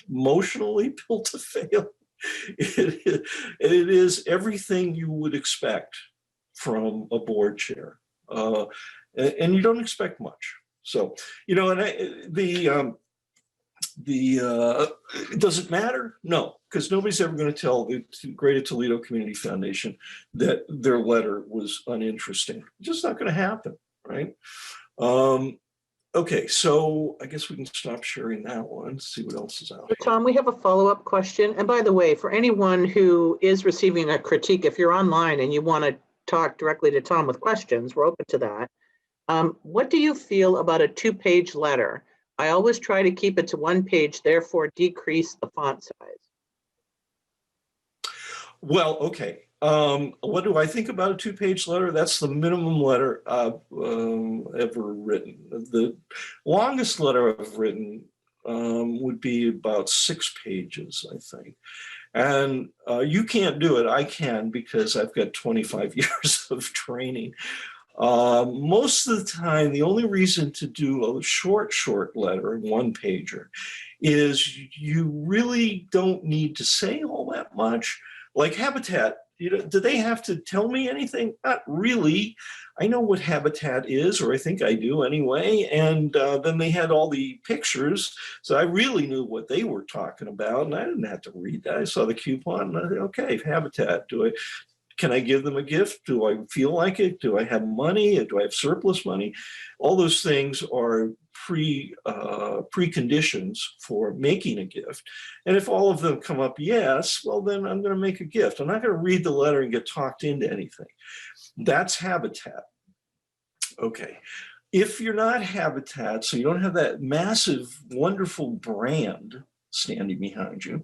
[SPEAKER 3] emotionally built to fail. It is everything you would expect from a board chair, and you don't expect much. So, does it matter? No, because nobody's ever going to tell the Greater Toledo Community Foundation that their letter was uninteresting. It's just not going to happen, right? Okay, so I guess we can stop sharing that one. See what else is out here.
[SPEAKER 1] Tom, we have a follow-up question. And by the way, for anyone who is receiving a critique, if you're online and you want to talk directly to Tom with questions, we're open to that. What do you feel about a 2-page letter? I always try to keep it to 1 page, therefore decrease the font size.
[SPEAKER 3] Well, okay. What do I think about a 2-page letter? That's the minimum letter I've ever written. The longest letter I've written would be about 6 pages, I think. And you can't do it. I can, because I've got 25 years of training. Most of the time, the only reason to do a short letter, 1-pager, is you really don't need to say all that much. Like Habitat, do they have to tell me anything? Not really. I know what Habitat is, or I think I do anyway. And then they had all the pictures, so I really knew what they were talking about, and I didn't have to read that. I saw the coupon, and I said, okay, Habitat. Can I give them a gift? Do I feel like it? Do I have money? Do I have surplus money? All those things are preconditions for making a gift. And if all of them come up yes, well, then I'm going to make a gift. I'm not going to read the letter and get talked into anything. That's Habitat. Okay. If you're not Habitat, so you don't have that massive, wonderful brand standing behind you,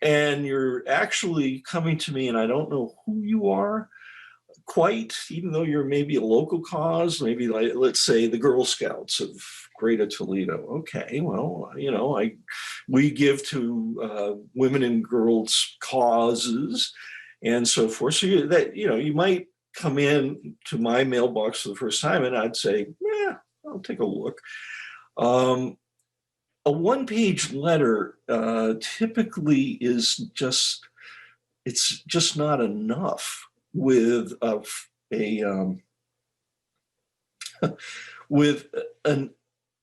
[SPEAKER 3] and you're actually coming to me and I don't know who you are quite, even though you're maybe a local cause, maybe like, let's say the Girl Scouts of Greater Toledo. Okay, well, we give to women and girls causes and so forth. So you might come in to my mailbox for the first time and I'd say, yeah, I'll take a look. A 1-page letter typically is just not enough with with an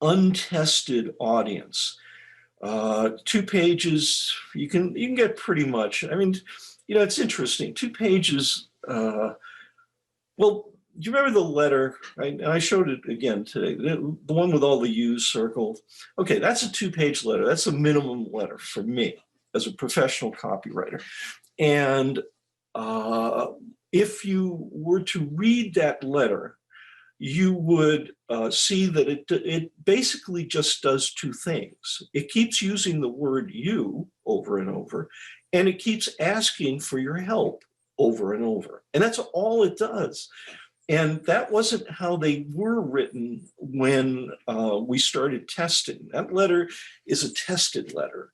[SPEAKER 3] untested audience. 2 pages, you can get pretty much. I mean, it's interesting. 2 pages. Well, you remember the letter? And I showed it again today, the one with all the U's circled. Okay, that's a 2-page letter. That's a minimum letter for me as a professional copywriter. And if you were to read that letter, you would see that it basically just does 2 things. It keeps using the word you over and over, and it keeps asking for your help over and over. And that's all it does. And that wasn't how they were written when we started testing. That letter is a tested letter.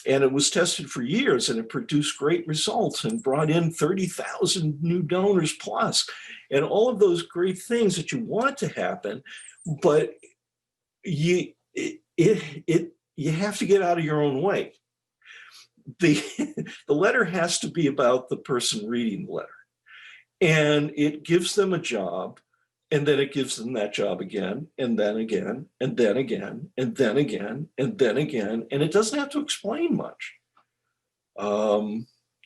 [SPEAKER 3] And it was tested for years, and it produced great results and brought in 30,000 new donors plus, and all of those great things that you want to happen. But you have to get out of your own way. The letter has to be about the person reading the letter. And it gives them a job, and then it gives them that job again, and then again, and then again, and then again, and then again, and it doesn't have to explain much.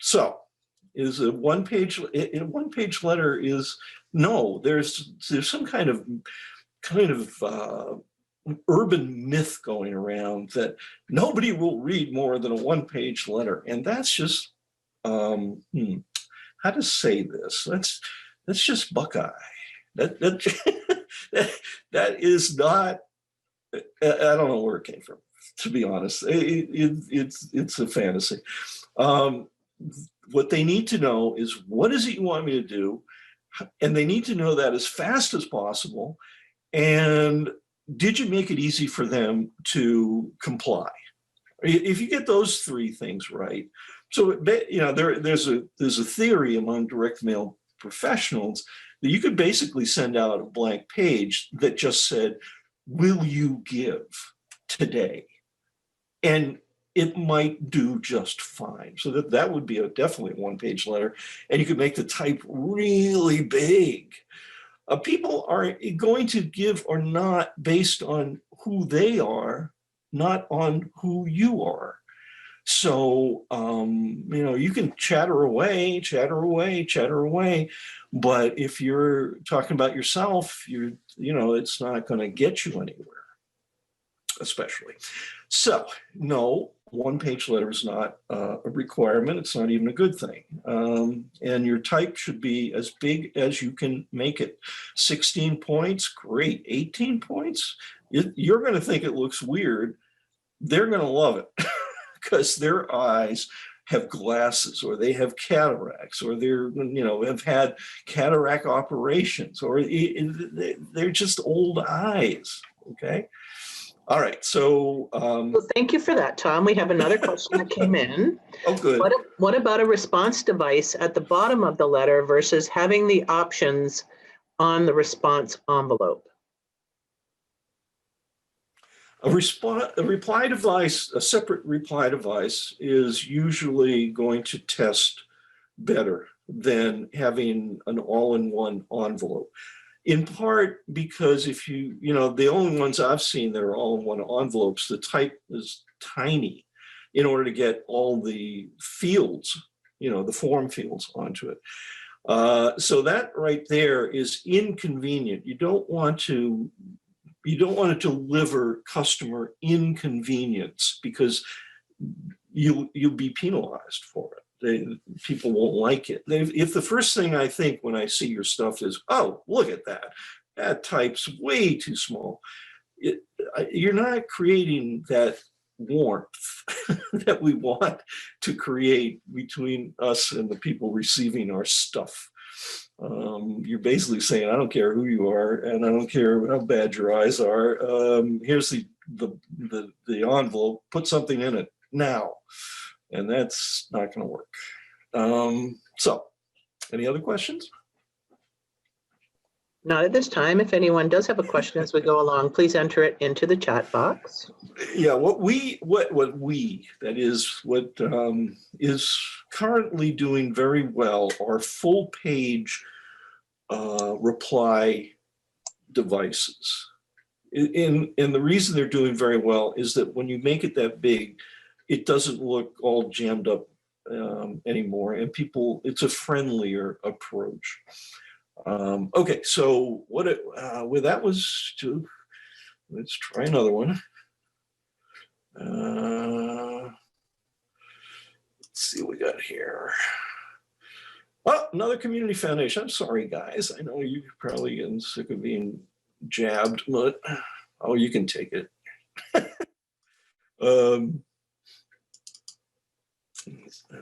[SPEAKER 3] So, is a one-page letter is no. There's some kind of urban myth going around that nobody will read more than a 1-page letter, and that's just how to say this? That's just Buckeye. That is not. I don't know where it came from, to be honest. It's a fantasy. What they need to know is, what is it you want me to do? And they need to know that as fast as possible. And did you make it easy for them to comply? If you get those 3 things right, so there's a theory among direct mail professionals that you could basically send out a blank page that just said, "Will you give today?" And it might do just fine. So that would be definitely a 1-page letter, and you could make the type really big. People are going to give or not based on who they are, not on who you are. So, you can chatter away, but if you're talking about yourself, it's not going to get you anywhere, especially. So, no, 1-page letter is not a requirement. It's not even a good thing. And your type should be as big as you can make it. 16 points, great. 18 points, you're going to think it looks weird. They're going to love it. Because their eyes have glasses, or they have cataracts, or they're, have had cataract operations, or they're just old eyes. Okay. All right. So
[SPEAKER 1] Well, thank you for that, Tom. We have another question that came in.
[SPEAKER 3] Oh, good.
[SPEAKER 1] What about a response device at the bottom of the letter versus having the options on the response envelope?
[SPEAKER 3] A reply device, a separate reply device, is usually going to test better than having an all-in-one envelope. In part because if the only ones I've seen that are all-in-one envelopes, the type is tiny in order to get all the fields, the form fields onto it. So that right there is inconvenient. You don't want to deliver customer inconvenience, because you'll be penalized for it. People won't like it. If the first thing I think when I see your stuff is, "Oh, look at that type's way too small," you're not creating that warmth that we want to create between us and the people receiving our stuff. You're basically saying, "I don't care who you are, and I don't care how bad your eyes are. Here's the envelope. Put something in it now," and that's not going to work. So, any other questions?
[SPEAKER 1] Not at this time. If anyone does have a question as we go along, please enter it into the chat box.
[SPEAKER 3] Yeah, what is currently doing very well are full page reply devices. And the reason they're doing very well is that when you make it that big, it doesn't look all jammed up anymore, and it's a friendlier approach. Okay, so what well, that was to, let's try another one. Let's see what we got here. Oh, another community foundation. I'm sorry, guys. I know you probably getting sick of being jabbed, but oh, you can take it.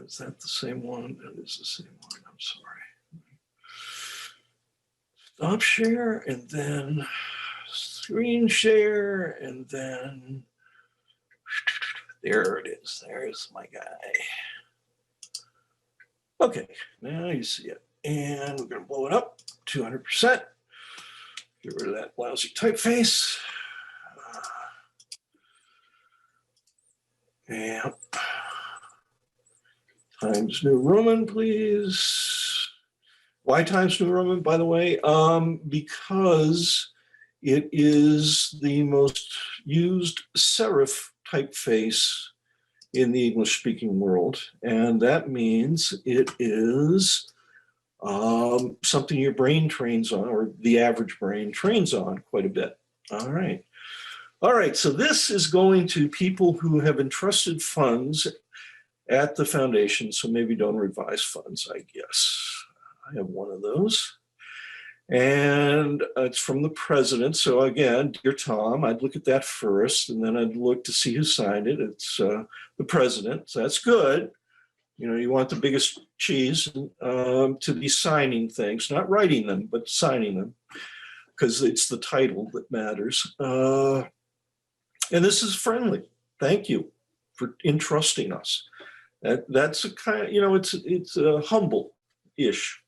[SPEAKER 3] Is that the same one? That is the same one. I'm sorry. Stop share and then screen share and then there it is. There's my guy. Okay, now you see it. And we're going to blow it up 200%. Get rid of that lousy typeface. Yeah. Times New Roman, please. Why Times New Roman, by the way? Because it is the most used serif typeface in the English-speaking world. And that means it is something your brain trains on, or the average brain trains on quite a bit. All right. All right, so this is going to people who have entrusted funds at the foundation, so maybe donor advised funds, I guess. I have one of those. And it's from the president. So again, dear Tom, I'd look at that first, and then I'd look to see who signed it. It's the president, so that's good. You know, you want the biggest cheese to be signing things, not writing them, but signing them, because it's the title that matters. And this is friendly. Thank you for entrusting us. That's a kind of, you know, it's humble-ish,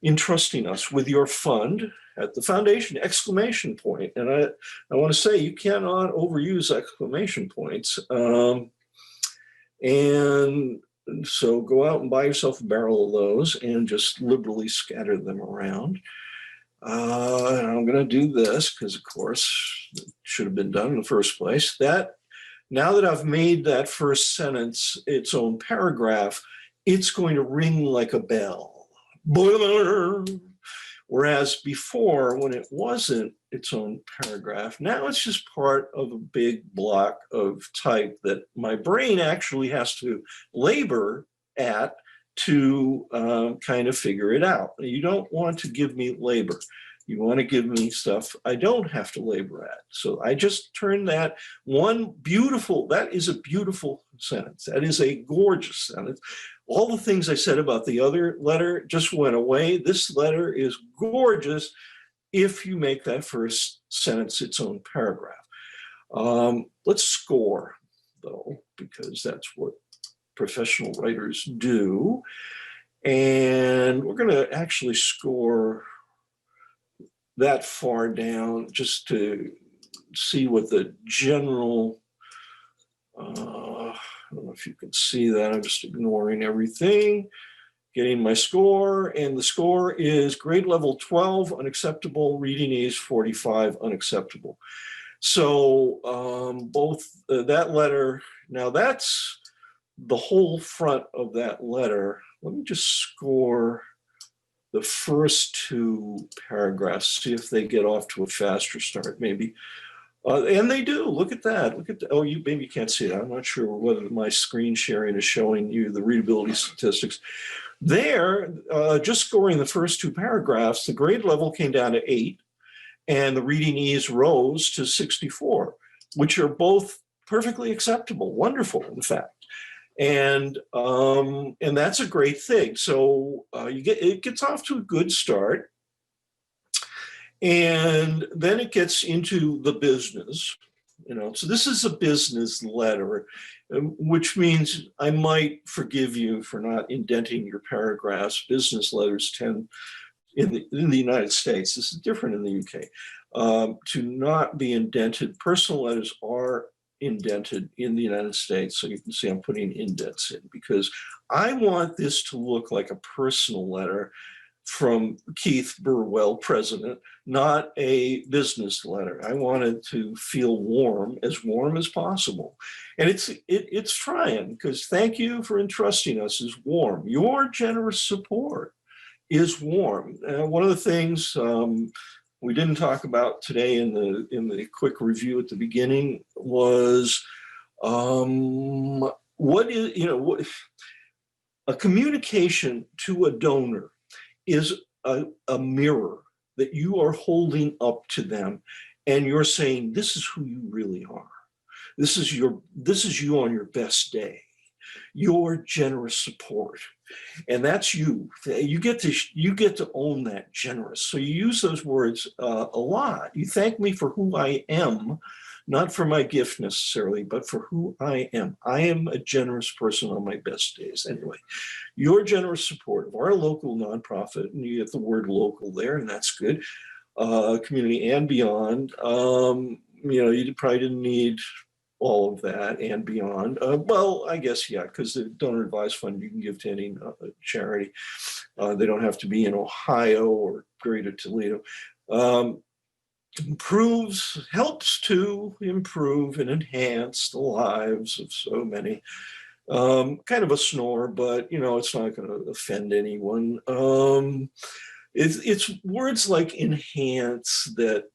[SPEAKER 3] entrusting us with your fund at the foundation, exclamation point. And I want to say you cannot overuse exclamation points. And so go out and buy yourself a barrel of those and just liberally scatter them around. And I'm going to do this because, of course, it should have been done in the first place. Now that I've made that first sentence its own paragraph, it's going to ring like a bell. Whereas before, when it wasn't its own paragraph, now it's just part of a big block of type that my brain actually has to labor at to kind of figure it out. You don't want to give me labor. You want to give me stuff I don't have to labor at. So I just turned that that is a beautiful sentence. That is a gorgeous sentence. All the things I said about the other letter just went away. This letter is gorgeous if you make that first sentence its own paragraph. Let's score, though, because that's what professional writers do. And we're going to actually score that far down just to see what the general, I don't know if you can see that, I'm just ignoring everything, getting my score, and the score is grade level 12, unacceptable, reading ease 45, unacceptable. So both that letter, now that's the whole front of that letter. Let me just score the first two paragraphs, see if they get off to a faster start, maybe. And they do. Look at that. Oh, you maybe can't see it. I'm not sure whether my screen sharing is showing you the readability statistics. There, just scoring the first two paragraphs, the grade level came down to 8, and the reading ease rose to 64, which are both perfectly acceptable, wonderful, in fact. And that's a great thing. So it gets off to a good start, and then it gets into the business. You know, so this is a business letter, which means I might forgive you for not indenting your paragraphs. Business letters tend in the United States. This is different in the UK. To not be indented. Personal letters are indented in the United States. So you can see I'm putting indents in because I want this to look like a personal letter from Keith Burwell, president, not a business letter. I want it to feel warm as possible. And it's trying, because thank you for entrusting us is warm. Your generous support is warm. One of the things we didn't talk about today in the quick review at the beginning was what is, a communication to a donor is a mirror that you are holding up to them, and you're saying, this is who you really are. This is you on your best day, your generous support. And that's you. You get to own that generous. So you use those words a lot. You thank me for who I am, not for my gift necessarily, but for who I am. I am a generous person on my best days. Anyway, your generous support of our local nonprofit, and you get the word local there, and that's good, community and beyond. You probably didn't need all of that and beyond. Well, I guess, yeah, because the Donor Advised Fund, you can give to any charity. They don't have to be in Ohio or Greater Toledo. Helps to improve and enhance the lives of so many. Kind of a snore, but it's not going to offend anyone. It's words like enhance that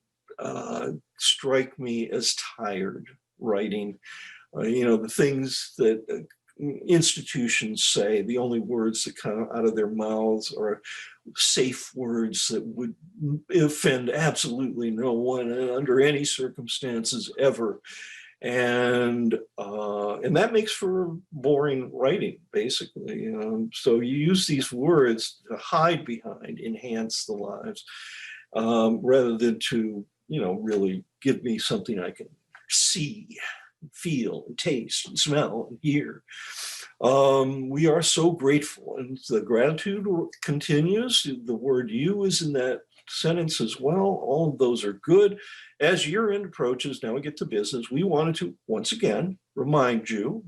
[SPEAKER 3] strike me as tired writing. The things that institutions say, the only words that come out of their mouths are safe words that would offend absolutely no one under any circumstances ever. And that makes for boring writing, basically. So you use these words to hide behind, enhance the lives, rather than to, really give me something I can see, feel, and taste, and smell, and hear. We are so grateful, and the gratitude continues. The word you is in that sentence as well. All of those are good. As year end approaches, now we get to business. We wanted to once again remind you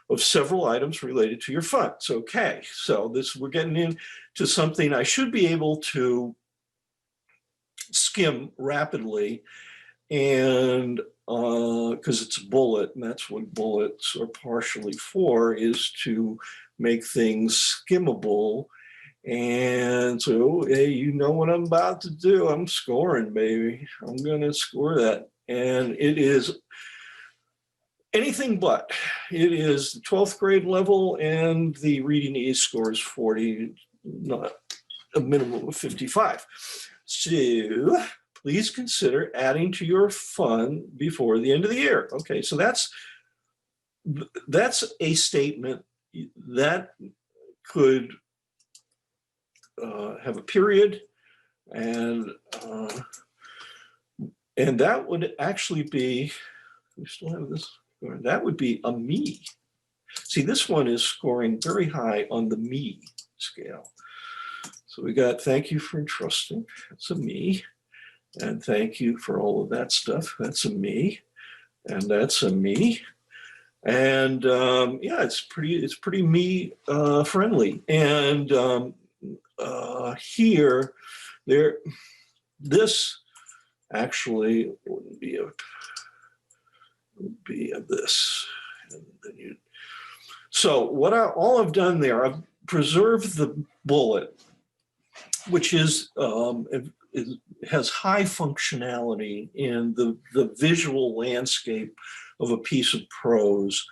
[SPEAKER 3] of several items related to your funds. Okay, so we're getting into something I should be able to skim rapidly, and because it's a bullet, and that's what bullets are partially for, is to make things skimmable. And so, hey, you know what I'm about to do. I'm scoring, baby. I'm going to score that. And it is anything but. It is the 12th grade level, and the reading ease score is 40, not a minimum of 55. So please consider adding to your fund before the end of the year. Okay, so that's a statement that could have a period, and that would actually be, we still have this, that would be a me. See, this one is scoring very high on the me scale. So we got thank you for entrusting, that's a me, and thank you for all of that stuff, that's a me, and that's a me. And yeah, it's pretty me friendly. And here, this actually would be a this. And then so all I've done there, I've preserved the bullet, which is has high functionality in the visual landscape of a piece of prose.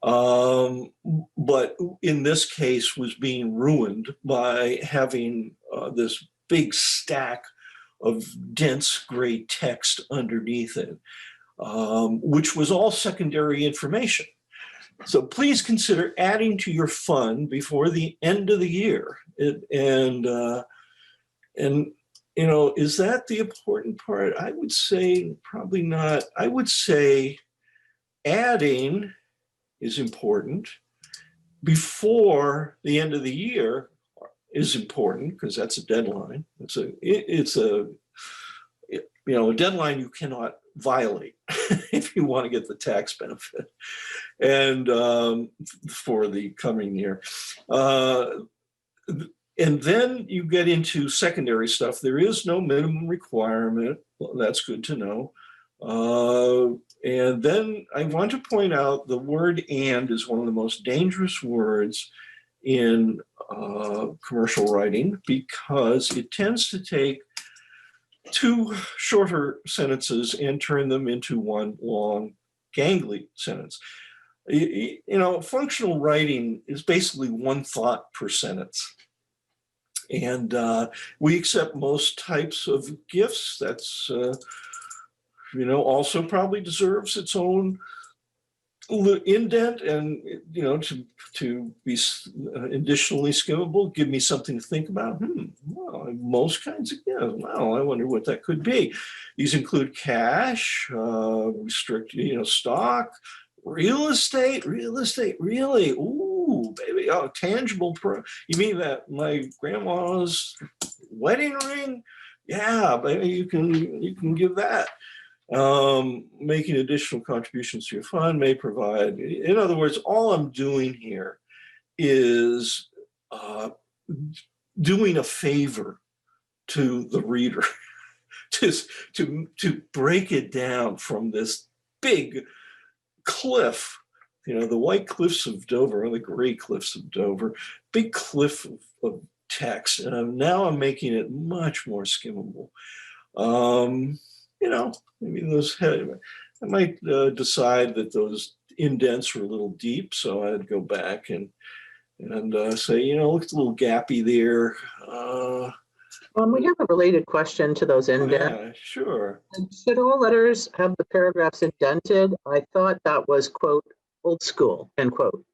[SPEAKER 3] But in this case was being ruined by having this big stack of dense gray text underneath it, which was all secondary information. So please consider adding to your fund before the end of the year. And is that the important part? I would say probably not. I would say adding is important. Before the end of the year is important because that's a deadline. It's a deadline you cannot violate if you want to get the tax benefit, and for the coming year. And then you get into secondary stuff. There is no minimum requirement. Well, that's good to know. And then I want to point out the word "and" is one of the most dangerous words in commercial writing because it tends to take two shorter sentences and turn them into one long, gangly sentence. You know, functional writing is basically one thought per sentence. And we accept most types of gifts. That's, you know, also probably deserves its own indent and, you know, to be additionally skimmable, give me something to think about. Well, most kinds of, yeah, well, I wonder what that could be. These include cash, restricted, you know, stock, real estate, really, ooh, baby, oh, tangible, you mean that my grandma's wedding ring? Yeah, baby, you can give that. Making additional contributions to your fund may provide, in other words, all I'm doing here is doing a favor to the reader to break it down from this big cliff, you know, the white cliffs of Dover or the gray cliffs of Dover, big cliff of text. And now I'm making it much more skimmable. You know, maybe those, I might decide that those indents were a little deep, so I'd go back and say, you know, looks a little gappy there.
[SPEAKER 1] We have a related question to those indents.
[SPEAKER 3] Yeah, sure.
[SPEAKER 1] Should all letters have the paragraphs indented? I thought that was, quote, old school, end quote.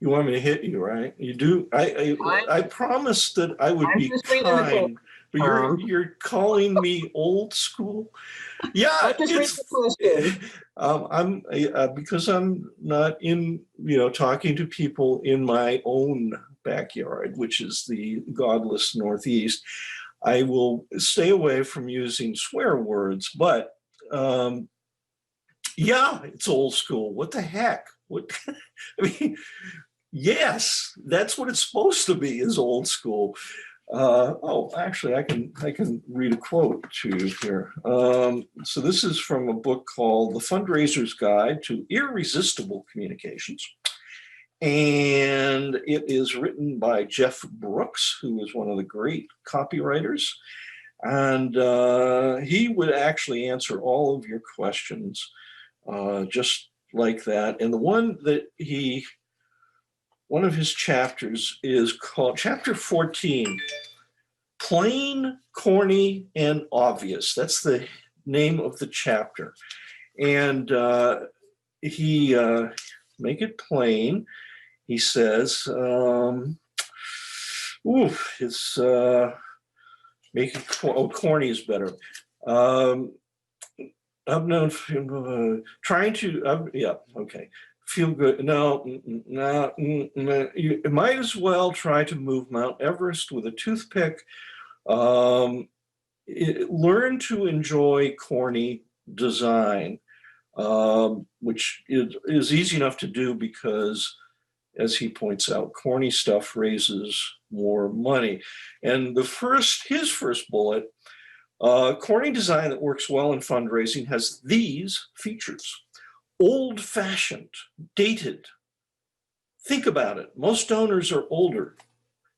[SPEAKER 3] You want me to hit you, right? You do. I promised that I would be kind, but you're calling me old school. Yeah,
[SPEAKER 1] I'll just read the question.
[SPEAKER 3] Because I'm not in, you know, talking to people in my own backyard, which is the godless Northeast. I will stay away from using swear words, but yeah, it's old school. What the heck? What? I mean. Yes, that's what it's supposed to be, is old school. Oh, actually, I can read a quote to you here. So this is from a book called The Fundraiser's Guide to Irresistible Communications. And it is written by Jeff Brooks, who is one of the great copywriters. And he would actually answer all of your questions just like that. And the one that one of his chapters is called Chapter 14, Plain, Corny, and Obvious. That's the name of the chapter. And he, make it plain, he says, it's, make it, corny is better. I've known, trying to, yeah, okay. Feel good. No, you might as well try to move Mount Everest with a toothpick. Learn to enjoy corny design, which is easy enough to do because, as he points out, corny stuff raises more money. And his first bullet, corny design that works well in fundraising has these features. Old-fashioned, dated. Think about it. Most donors are older.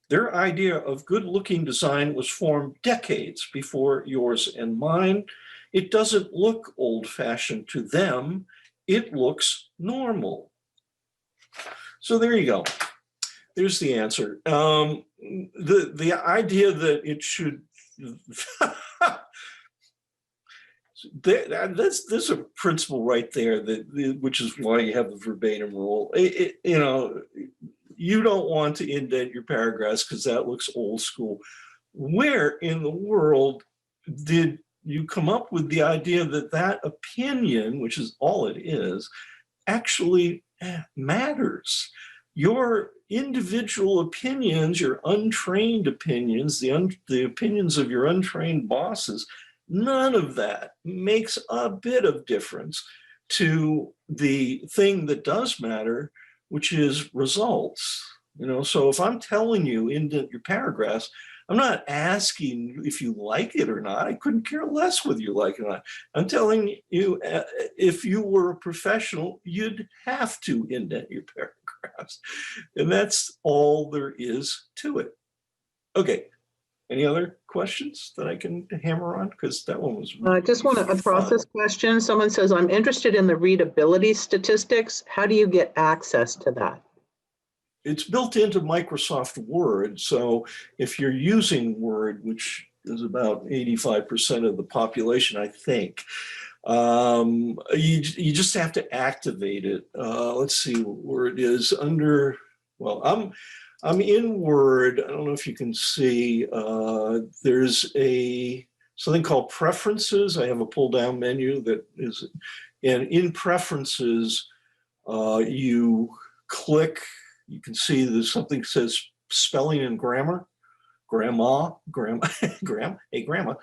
[SPEAKER 3] Their idea of good-looking design was formed decades before yours and mine. It doesn't look old-fashioned to them. It looks normal. So there you go. There's the answer. The idea that it should there's a principle right there which is why you have the verbatim rule. You know, you don't want to indent your paragraphs because that looks old school. Where in the world did you come up with the idea that opinion, which is all it is, actually matters? Your individual opinions, your untrained opinions, the opinions of your untrained bosses, none of that makes a bit of difference to the thing that does matter, which is results. You know, so if I'm telling you indent your paragraphs, I'm not asking if you like it or not. I couldn't care less whether you like it or not. I'm telling you, if you were a professional, you'd have to indent your paragraph. paragraphs. And that's all there is to it. Okay. Any other questions that I can hammer on? Because that one was
[SPEAKER 1] I just want a
[SPEAKER 3] fun.
[SPEAKER 1] process question. Someone says, I'm interested in the readability statistics. How do you get access to that?
[SPEAKER 3] It's built into Microsoft Word. So if you're using Word, which is about 85% of the population, I think, you just have to activate it. Let's see where it is under, well, I'm in Word. I don't know if you can see, there's something called Preferences. I have a pull down menu that is, and in Preferences, you click, you can see there's something that says spelling and grammar, grandma, hey grandma.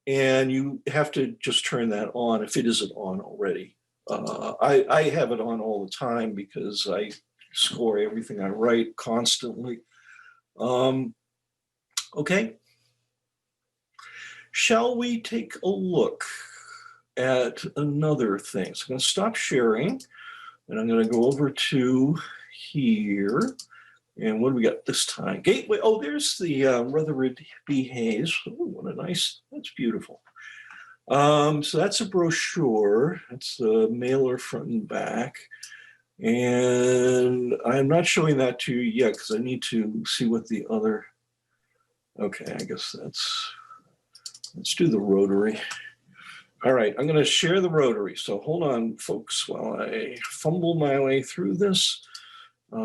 [SPEAKER 3] And you have to just turn that on if it isn't on already. I have it on all the time because I score everything I write constantly. Okay. Shall we take a look at another thing? So I'm going to stop sharing and I'm going to go over to here. And what do we got this time? Gateway. Oh, there's the Rutherford B. Hayes. Oh, what a nice, that's beautiful. So that's a brochure. That's the mailer front and back. And I'm not showing that to you yet because I need to see what the other, okay, I guess let's do the rotary. All right, I'm going to share the rotary. So hold on, folks, while I fumble my way through this. There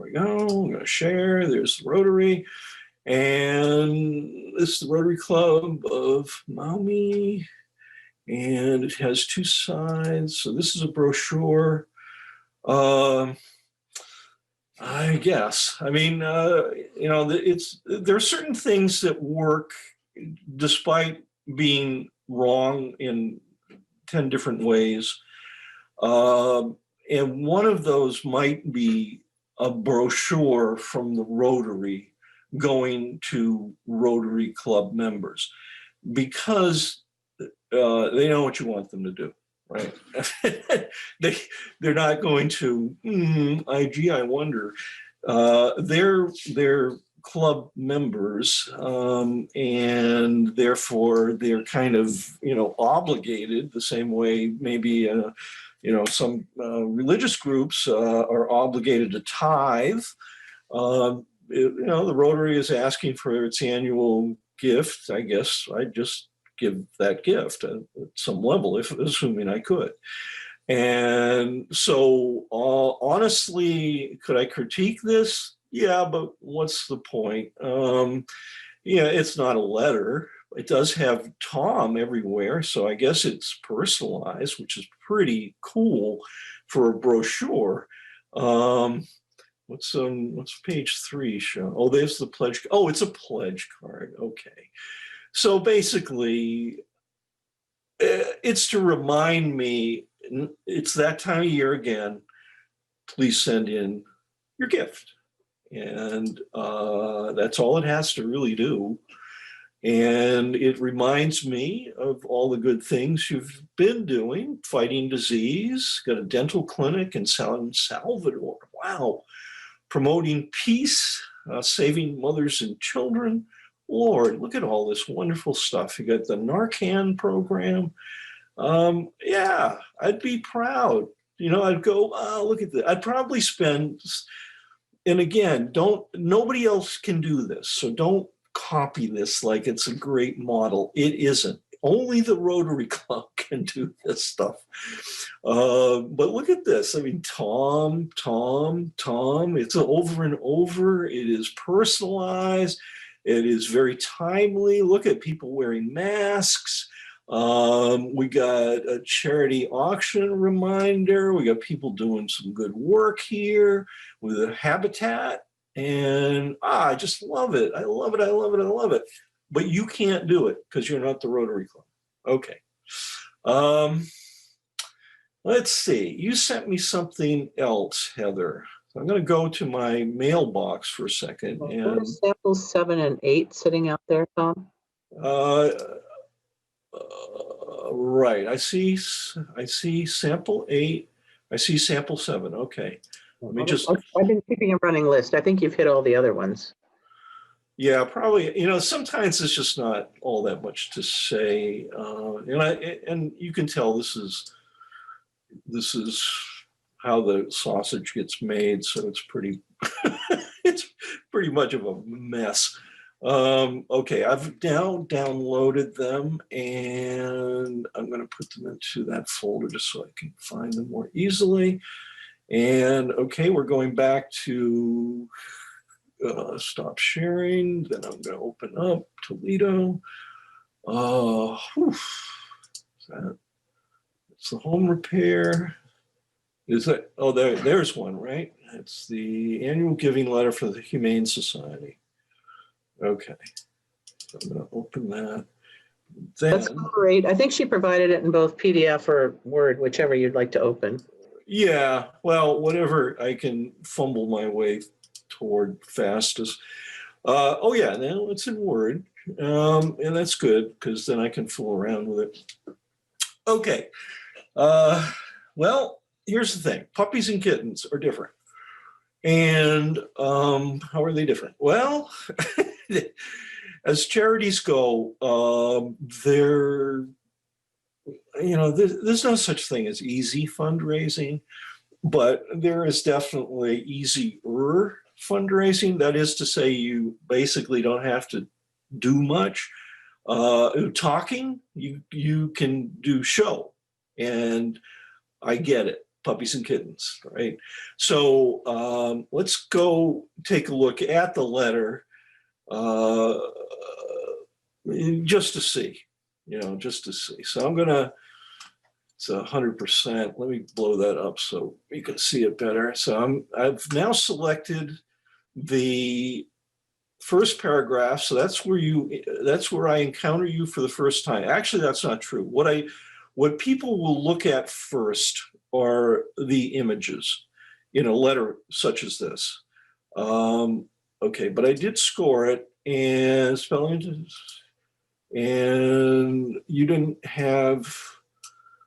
[SPEAKER 3] we go. I'm going to share. There's the rotary. And this is the Rotary Club of Maumee. And it has two sides. So this is a brochure. I guess. I mean, you know, there are certain things that work despite being wrong in 10 different ways. And one of those might be a brochure from the Rotary going to Rotary Club members because they know what you want them to do, right? They're not going to, gee, I wonder. They're club members, and therefore they're kind of, you know, obligated the same way maybe, you know, some religious groups are obligated to tithe. You know, the Rotary is asking for its annual gift. I guess I'd just give that gift at some level, if assuming I could. And so, honestly, could I critique this? Yeah, but what's the point? Yeah, it's not a letter. It does have Tom everywhere, so I guess it's personalized, which is pretty cool for a brochure. What's page 3 show? Oh, there's the pledge. Oh, it's a pledge card. Okay. So basically, it's to remind me, it's that time of year again, please send in your gift. And that's all it has to really do. And it reminds me of all the good things you've been doing, fighting disease, got a dental clinic in San Salvador. Wow. Promoting peace, saving mothers and children. Lord, look at all this wonderful stuff. You got the Narcan program. Yeah, I'd be proud. You know, I'd go, oh, look at that. I'd probably spend, and again, nobody else can do this. So don't copy this like it's a great model. It isn't. Only the Rotary Club can do this stuff. But look at this. I mean, Tom. It's over and over. It is personalized. It is very timely. Look at people wearing masks. We got a charity auction reminder. We got people doing some good work here with a habitat. And I just love it. I love it. But you can't do it because you're not the Rotary Club. Okay. Let's see. You sent me something else, Heather. So I'm going to go to my mailbox for a second.
[SPEAKER 1] What
[SPEAKER 3] And
[SPEAKER 1] are samples 7 and 8 sitting out there, Tom?
[SPEAKER 3] Right. I see sample 8. I see sample 7. Okay. Let me just,
[SPEAKER 1] I've been keeping a running list. I think you've hit all the other ones.
[SPEAKER 3] yeah, probably, sometimes it's just not all that much to say. And you can tell this is how the sausage gets made. So it's pretty, it's pretty much of a mess. Okay, I've now downloaded them and I'm going to put them into that folder just so I can find them more easily. And okay, we're going back to stop sharing. Then I'm going to open up Toledo. It's the home repair. Is that, oh, there's one, right? It's the annual giving letter for the Humane Society. Okay, so I'm going to open that.
[SPEAKER 1] That's great. I think she provided it in both PDF or Word, whichever you'd like to open.
[SPEAKER 3] Yeah, well, whatever I can fumble my way toward fastest. Oh yeah, now it's in Word, and that's good because then I can fool around with it. Okay, well, here's the thing: puppies and kittens are different. And how are they different? Well, as charities go, there's no such thing as easy fundraising, but there is definitely easier fundraising. That is to say, you basically don't have to do much. Talking, you can do show, and I get it. Puppies and kittens, right? So let's go take a look at the letter just to see, just to see. So I'm gonna, it's 100%. Let me blow that up so you can see it better. So I've now selected the first paragraph. So that's where I encounter you for the first time. Actually, that's not true. What people will look at first are the images in a letter such as this. Okay, but I did score it and spelling, and you didn't have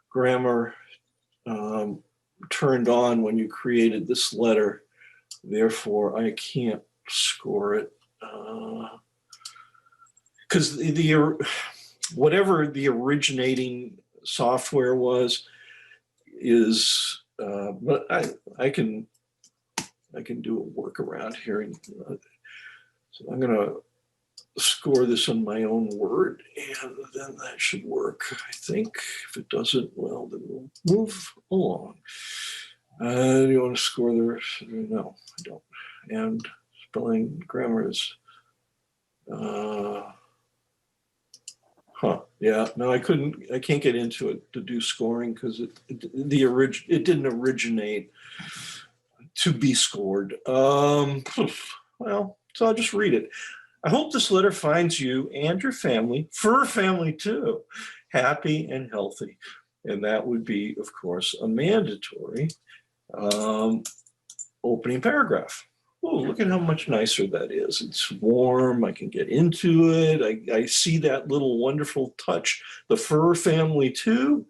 [SPEAKER 3] grammar turned on when you created this letter. Therefore, I can't score it because whatever the originating software was is, but I can do a workaround here. So I'm gonna score this on my own Word, and then that should work. I think if it doesn't, well, then we'll move along. Do you want to score the? No, I don't. And spelling grammar is. Yeah, no, I can't get into it to do scoring because it didn't originate to be scored. Well, so I'll just read it. I hope this letter finds you and your family, fur family too, happy and healthy. And that would be, of course, a mandatory opening paragraph. Oh, look at how much nicer that is. It's warm. I can get into it. I see that little wonderful touch, the fur family too.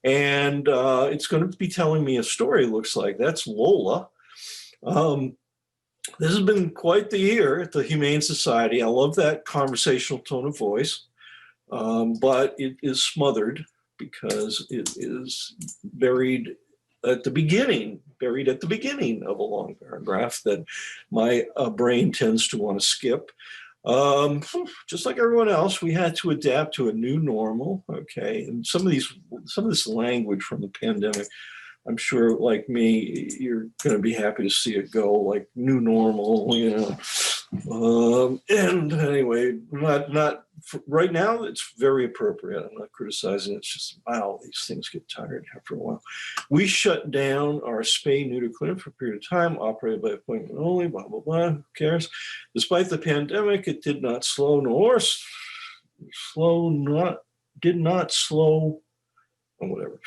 [SPEAKER 3] And it's going to be telling me a story, looks like. That's Lola. This has been quite the year at the Humane Society. I love that conversational tone of voice, but it is smothered because it is buried at the beginning of a long paragraph that my brain tends to want to skip. Just like everyone else, we had to adapt to a new normal. Okay, and some of this language from the pandemic, I'm sure, like me, you're going to be happy to see it go, like new normal, and anyway, not right now. It's very appropriate. I'm not criticizing. It's just, wow, these things get tired after a while. We shut down our spay-neuter clinic for a period of time, operated by appointment only. Blah blah blah. Who cares? Despite the pandemic, it did not slow, or whatever.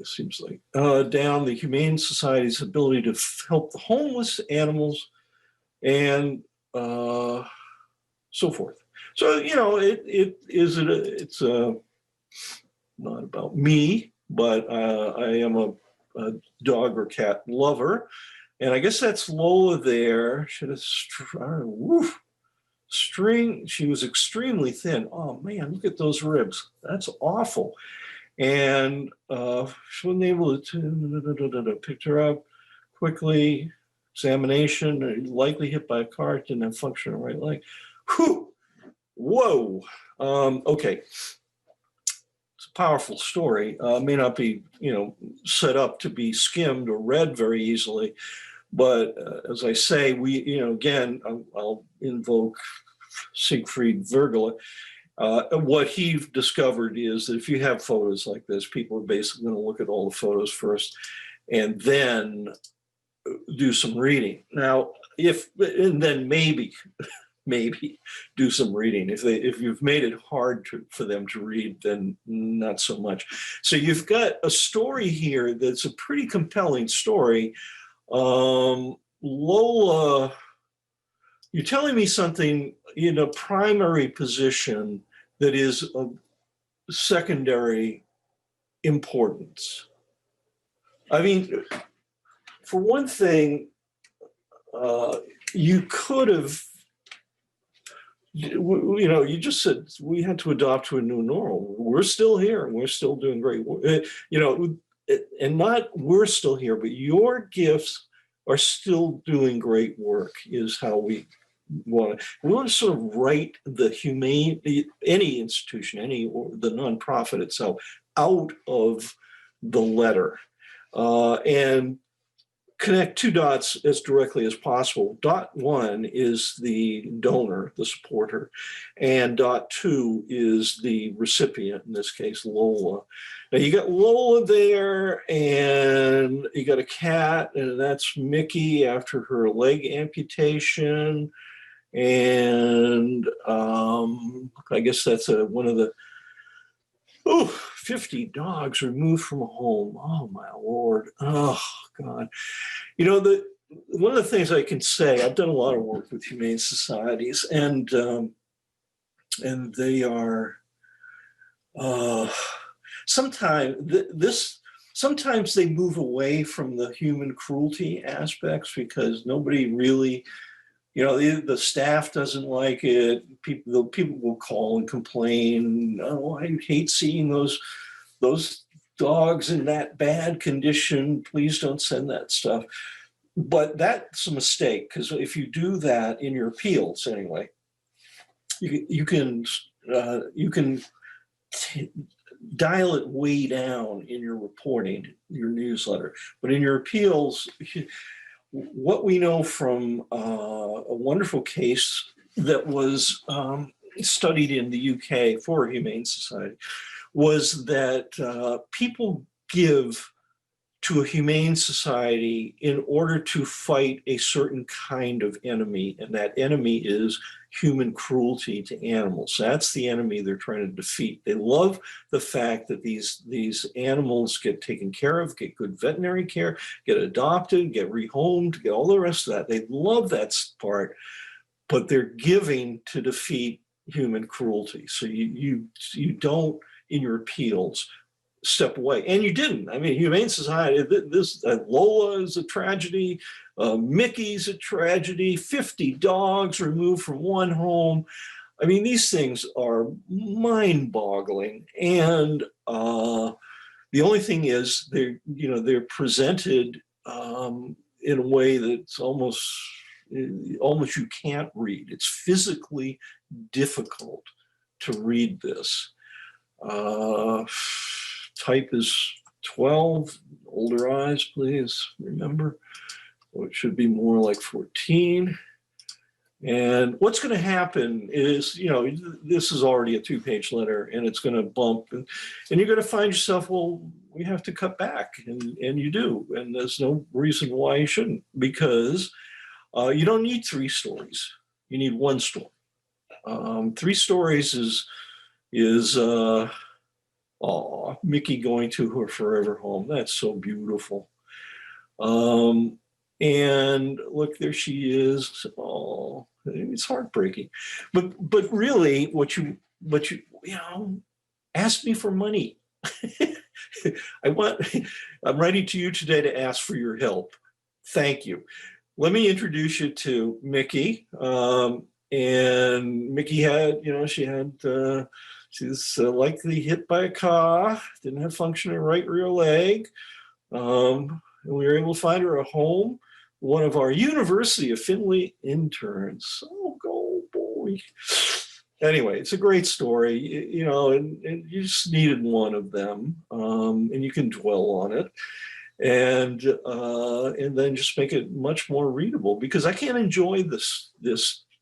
[SPEAKER 3] It seems like down the Humane Society's ability to help the homeless animals and so forth. So it's not about me, but I am a dog or cat lover. And I guess that's Lola there. She had a string. She was extremely thin. Oh man, look at those ribs. That's awful. And she wasn't able to pick her up quickly. Examination, likely hit by a car, didn't have function in the right leg. Whew. Whoa. Okay. It's a powerful story. May not be, set up to be skimmed or read very easily. But as I say, again, I'll invoke Siegfried Vergele. What he discovered is that if you have photos like this, people are basically going to look at all the photos first and then do some reading. Now, and then maybe do some reading. If you've made it hard for them to read, then not so much. So you've got a story here that's a pretty compelling story. Lola, you're telling me something in a primary position that is of secondary importance. I mean, for one thing, you could have, you just said we had to adopt to a new normal. We're still here and we're still doing great work. And not we're still here, but your gifts are still doing great work is how we want to sort of write the humane, any institution, or the nonprofit itself out of the letter and connect two dots as directly as possible. Dot one is the donor, the supporter, and dot two is the recipient, in this case, Lola. Now you got Lola there, and you got a cat, and that's Mickey after her leg amputation. And I guess that's one of the 50 dogs removed from a home. Oh my Lord. Oh God. One of the things I can say, I've done a lot of work with humane societies, and they are sometimes they move away from the human cruelty aspects because nobody really, the staff doesn't like it. People will call and complain. Oh, I hate seeing those dogs in that bad condition. Please don't send that stuff. But that's a mistake, because if you do that in your appeals anyway, you can dial it way down in your reporting, your newsletter. But in your appeals, what we know from a wonderful case that was studied in the UK for a humane society was that people give to a humane society in order to fight a certain kind of enemy, and that enemy is human cruelty to animals. That's the enemy they're trying to defeat. They love the fact that these animals get taken care of, get good veterinary care, get adopted, get rehomed, get all the rest of that. They love that part, but they're giving to defeat human cruelty. So you don't, in your appeals, step away. And you didn't. I mean, Humane Society, this Lola is a tragedy, Mickey's a tragedy, 50 dogs removed from one home. I mean, these things are mind-boggling. And the only thing is they're presented in a way that's almost you can't read. It's physically difficult to read this. Type is 12, older eyes, please remember. Or it should be more like 14. And what's going to happen is, this is already a 2-page letter, and it's going to bump, and you're going to find yourself, well, we have to cut back, and you do. And there's no reason why you shouldn't, because you don't need 3 stories. You need 1 story. 3 stories is Mickey going to her forever home. That's so beautiful. And look, there she is. Oh, it's heartbreaking. But really, what you ask me for money. I'm writing to you today to ask for your help. Thank you. Let me introduce you to Mickey. And Mickey had, she was likely hit by a car, didn't have functioning right rear leg. And we were able to find her a home. One of our University of Findlay interns. Oh, go boy. Anyway, it's a great story, and you just needed one of them, and you can dwell on it, and then just make it much more readable, because I can't enjoy this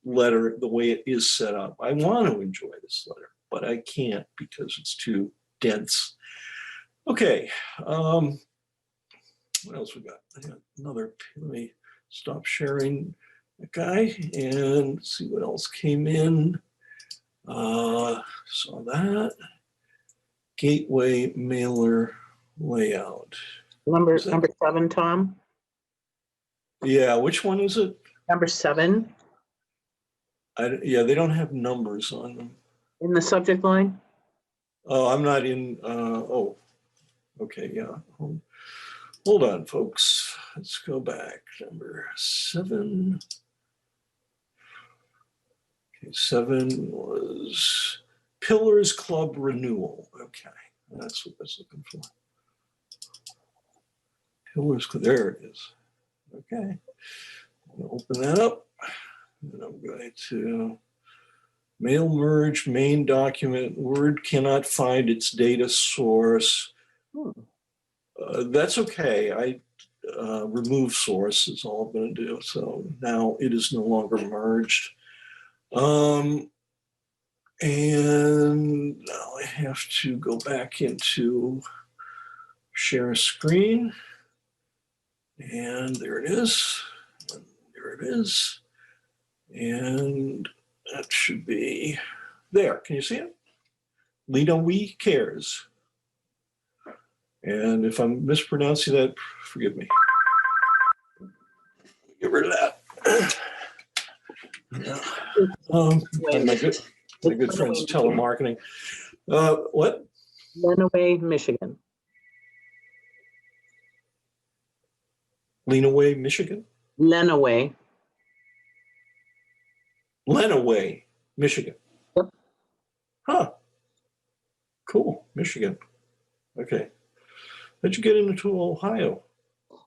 [SPEAKER 3] letter the way it is set up. I want to enjoy this letter, but I can't because it's too dense. Okay, what else we got? I got another. Let me stop sharing that guy and see what else came in. Saw that. Gateway mailer layout.
[SPEAKER 1] Number 7, Tom.
[SPEAKER 3] Yeah, which one is it?
[SPEAKER 1] Number 7
[SPEAKER 3] Yeah, they don't have numbers on them.
[SPEAKER 1] in the subject line.
[SPEAKER 3] Oh, I'm not in. Okay, yeah. Hold on, folks. Let's go back. Number 7. Okay, 7 was Pillars Club renewal. Okay, that's what I was looking for. Pillars Club, there it is. Okay, I'm gonna open that up. And I'm going to mail merge main document. Word cannot find its data source. That's okay. I remove source is all I'm going to do. So now it is no longer merged. And now I have to go back into share a screen. And there it is. And there it is. And that should be there. Can you see it? Lena We Cares. And if I'm mispronouncing that, forgive me. Get rid of that. Yeah. My good friends telemarketing. What?
[SPEAKER 1] Lenawee, Michigan.
[SPEAKER 3] Lenawee, Michigan?
[SPEAKER 1] Lenawee.
[SPEAKER 3] Lenawee, Michigan.
[SPEAKER 1] Yep.
[SPEAKER 3] Huh. Cool, Michigan. Okay. How'd you get into Ohio?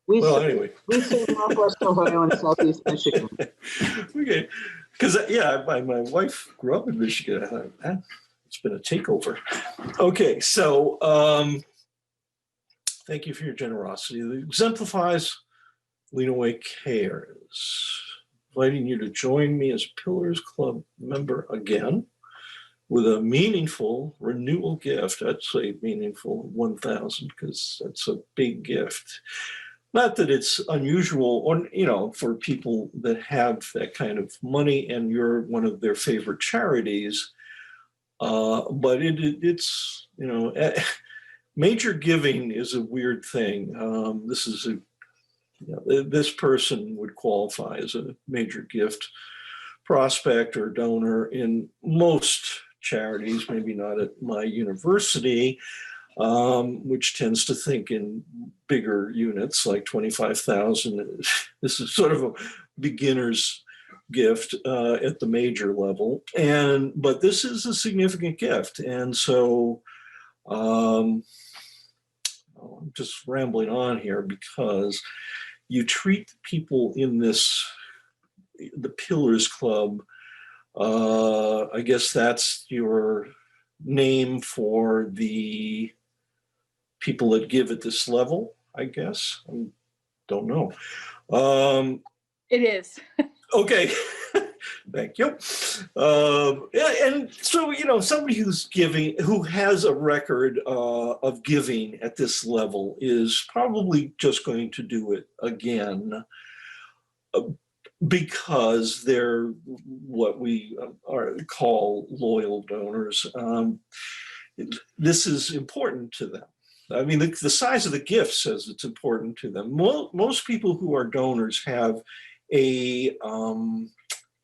[SPEAKER 1] We
[SPEAKER 3] Anyway.
[SPEAKER 1] We serve Northwest Ohio and Southeast Michigan.
[SPEAKER 3] Okay. Because, my wife grew up in Michigan. I thought, it's been a takeover. Okay, so thank you for your generosity. It exemplifies Lenawee Cares. Inviting you to join me as Pillars Club member again with a meaningful renewal gift. I'd say meaningful 1,000 because that's a big gift. Not that it's unusual, or for people that have that kind of money and you're one of their favorite charities, but it's major giving is a weird thing. This person would qualify as a major gift prospect or donor in most charities, maybe not at my university, which tends to think in bigger units like 25,000. This is sort of a beginner's gift at the major level, but this is a significant gift, and so I'm just rambling on here because you treat people in the Pillars Club, I guess that's your name for the people that give at this level, I guess. I don't know.
[SPEAKER 4] It is.
[SPEAKER 3] Okay. Thank you. And so, somebody who has a record of giving at this level is probably just going to do it again because they're what we call loyal donors. This is important to them. I mean, the size of the gift says it's important to them. Most people who are donors have a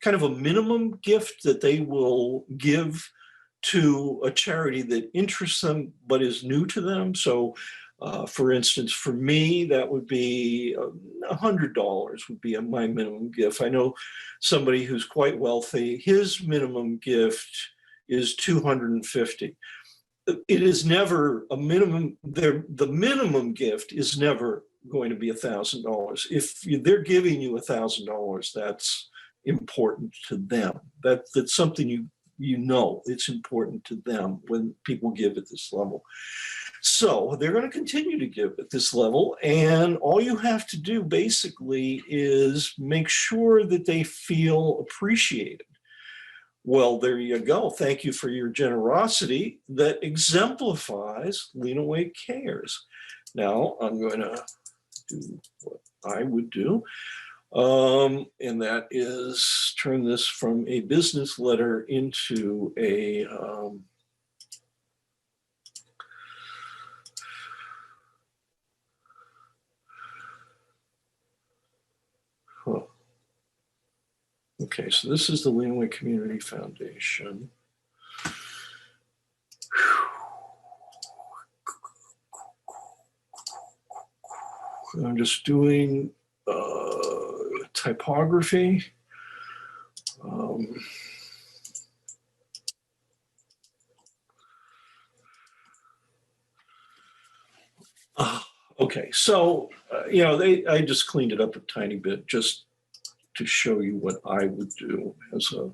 [SPEAKER 3] kind of a minimum gift that they will give to a charity that interests them but is new to them. So for instance, for me, that would be $100 would be my minimum gift. I know somebody who's quite wealthy, his minimum gift is $250. It is never a minimum. The minimum gift is never going to be $1,000. If they're giving you $1,000, that's important to them. That's something you know it's important to them when people give at this level. So they're going to continue to give at this level, and all you have to do basically is make sure that they feel appreciated. Well, there you go. Thank you for your generosity. That exemplifies Lena Waite Cares. Now I'm going to do what I would do, and that is turn this from a business letter into a okay, so this is the Lena Waite Community Foundation. I'm just doing typography. Okay, so I just cleaned it up a tiny bit just to show you what I would do as a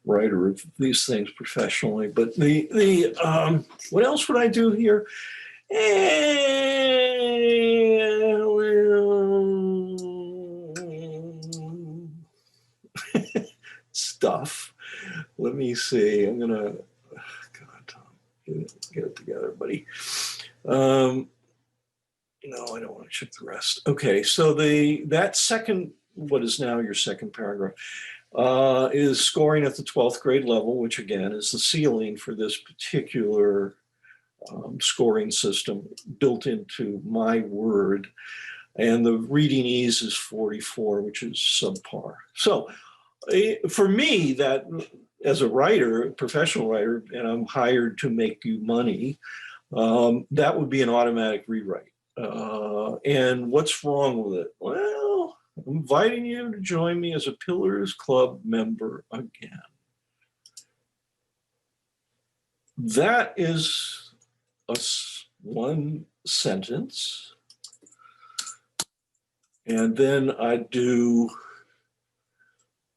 [SPEAKER 3] writer of these things professionally. But the what else would I do here? Stuff. Let me see. I'm gonna. God, Tom, get it together, buddy. No, I don't want to check the rest. Okay, so that second, what is now your second paragraph, is scoring at the 12th grade level, which again is the ceiling for this particular scoring system built into my word. And the reading ease is 44, which is subpar. So for me, that as a writer, professional writer, and I'm hired to make you money, that would be an automatic rewrite. And what's wrong with it? Well, I'm inviting you to join me as a Pillars Club member again. That is one sentence. And then I do,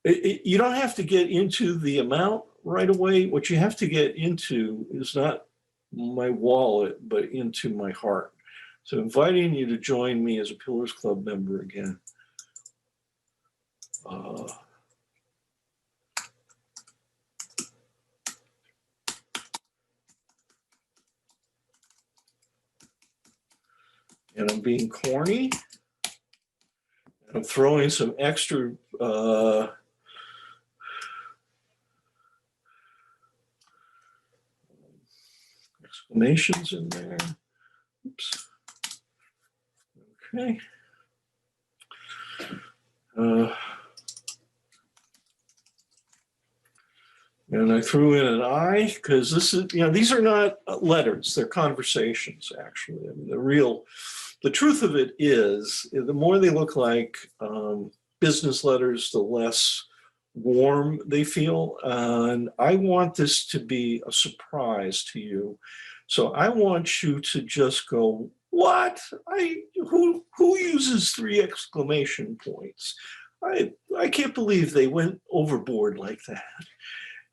[SPEAKER 3] you don't have to get into the amount right away. What you have to get into is not my wallet, but into my heart. So inviting you to join me as a Pillars Club member again. And I'm being corny. I'm throwing some extra exclamations in there. Oops. Okay. And I threw in an I because this is, these are not letters, they're conversations, actually. I mean, the truth of it is, the more they look like business letters, the less warm they feel. And I want this to be a surprise to you. So I want you to just go, what? Who uses 3 exclamation points? I can't believe they went overboard like that.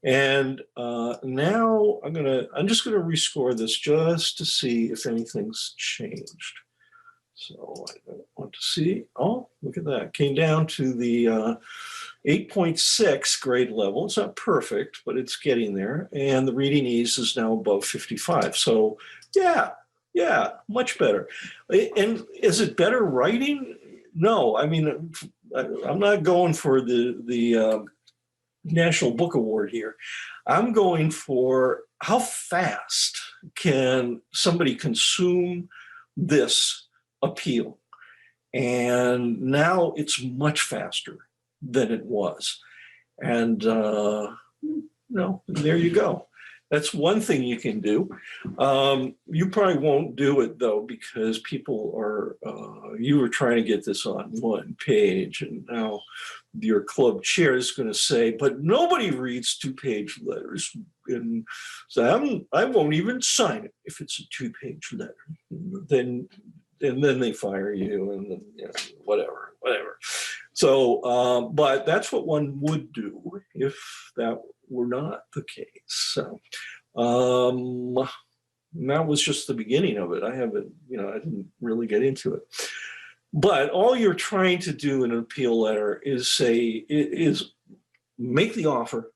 [SPEAKER 3] And now I'm just gonna rescore this just to see if anything's changed. So I don't want to see. Oh, look at that. Came down to the 8.6 grade level. It's not perfect, but it's getting there. And the reading ease is now above 55. So yeah, much better. And is it better writing? No, I mean, I'm not going for the National Book Award here. I'm going for how fast can somebody consume this appeal? And now it's much faster than it was. And there you go. That's one thing you can do. You probably won't do it though, because people are, you were trying to get this on one page, and now your club chair is going to say, but nobody reads 2-page letters. And so I won't even sign it if it's a 2-page letter. Then they fire you, and then, you know, whatever. So, but that's what one would do if that were not the case. So, that was just the beginning of it. I didn't really get into it. But all you're trying to do in an appeal letter is make the offer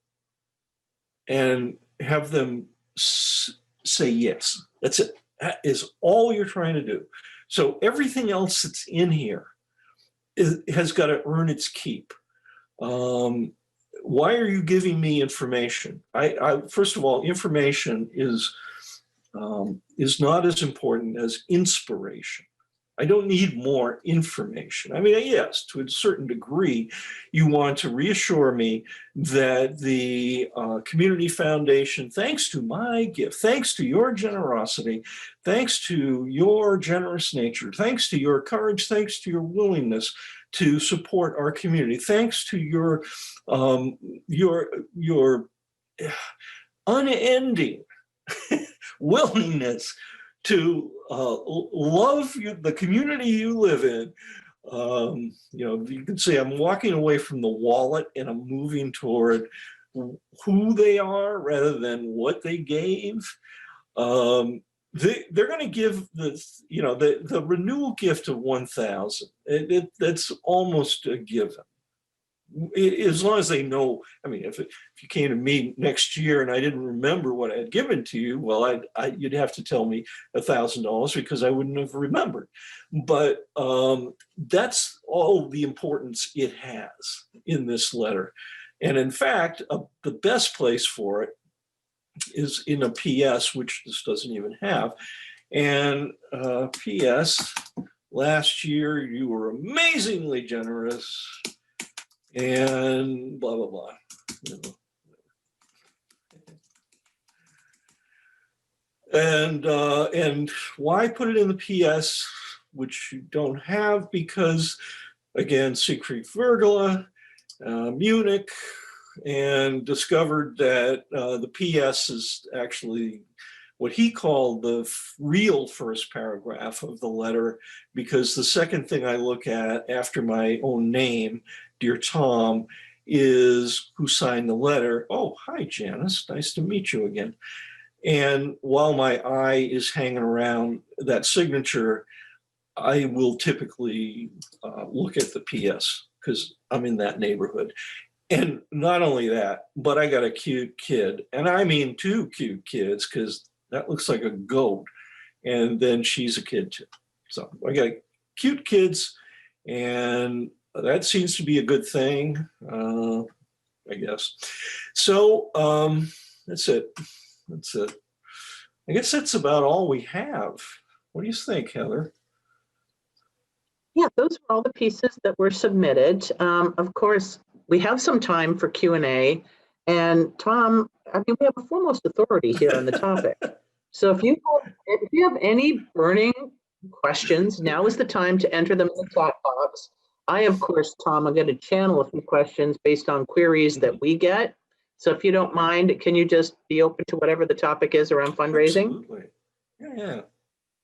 [SPEAKER 3] and have them say yes. That's it. That is all you're trying to do. So everything else that's in here has got to earn its keep. Why are you giving me information? First of all, information is not as important as inspiration. I don't need more information. I mean, yes, to a certain degree, you want to reassure me that the community foundation, thanks to my gift, thanks to your generosity, thanks to your generous nature, thanks to your courage, thanks to your willingness to support our community, thanks to your unending willingness to love the community you live in. You can say I'm walking away from the wallet and I'm moving toward who they are rather than what they gave. They're going to give the renewal gift of 1,000. That's almost a given. As long as they know, I mean, if you came to me next year and I didn't remember what I had given to you, well, you'd have to tell me $1,000 because I wouldn't have remembered. But that's all the importance it has in this letter. And in fact, the best place for it is in a PS, which this doesn't even have. And PS, last year you were amazingly generous. And blah, blah, blah. And why put it in the PS, which you don't have? Because, again, Siegfried Vergela, Munich, and discovered that the PS is actually what he called the real first paragraph of the letter, because the second thing I look at after my own name, Dear Tom, is who signed the letter. Oh, hi, Janice. Nice to meet you again. And while my eye is hanging around that signature, I will typically look at the PS because I'm in that neighborhood. And not only that, but I got a cute kid. And I mean 2 cute kids, because that looks like a goat. And then she's a kid too. So I got cute kids, and that seems to be a good thing, I guess. So that's it. I guess that's about all we have. What do you think, Heather?
[SPEAKER 1] Yeah, those were all the pieces that were submitted. Of course, we have some time for Q&A. And Tom, I mean, we have a foremost authority here on the topic. So if you have any burning questions, now is the time to enter them in the chat box. I, of course, Tom, I'm going to channel a few questions based on queries that we get. So if you don't mind, can you just be open to whatever the topic is around fundraising?
[SPEAKER 3] Absolutely. Yeah.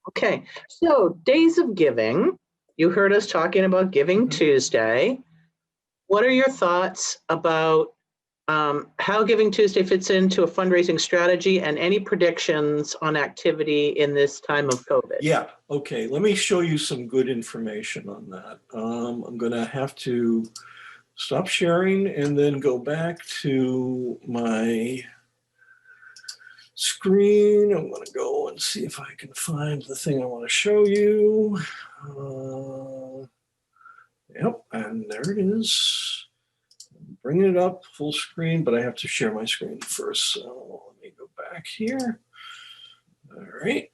[SPEAKER 1] Okay. So days of giving. You heard us talking about Giving Tuesday. What are your thoughts about how Giving Tuesday fits into a fundraising strategy, and any predictions on activity in this time of COVID?
[SPEAKER 3] Yeah. Okay. Let me show you some good information on that. I'm going to have to stop sharing and then go back to my screen. I'm going to go and see if I can find the thing I want to show you. Yep. And there it is. Bringing it up full screen, but I have to share my screen first. So let me go back here. All right.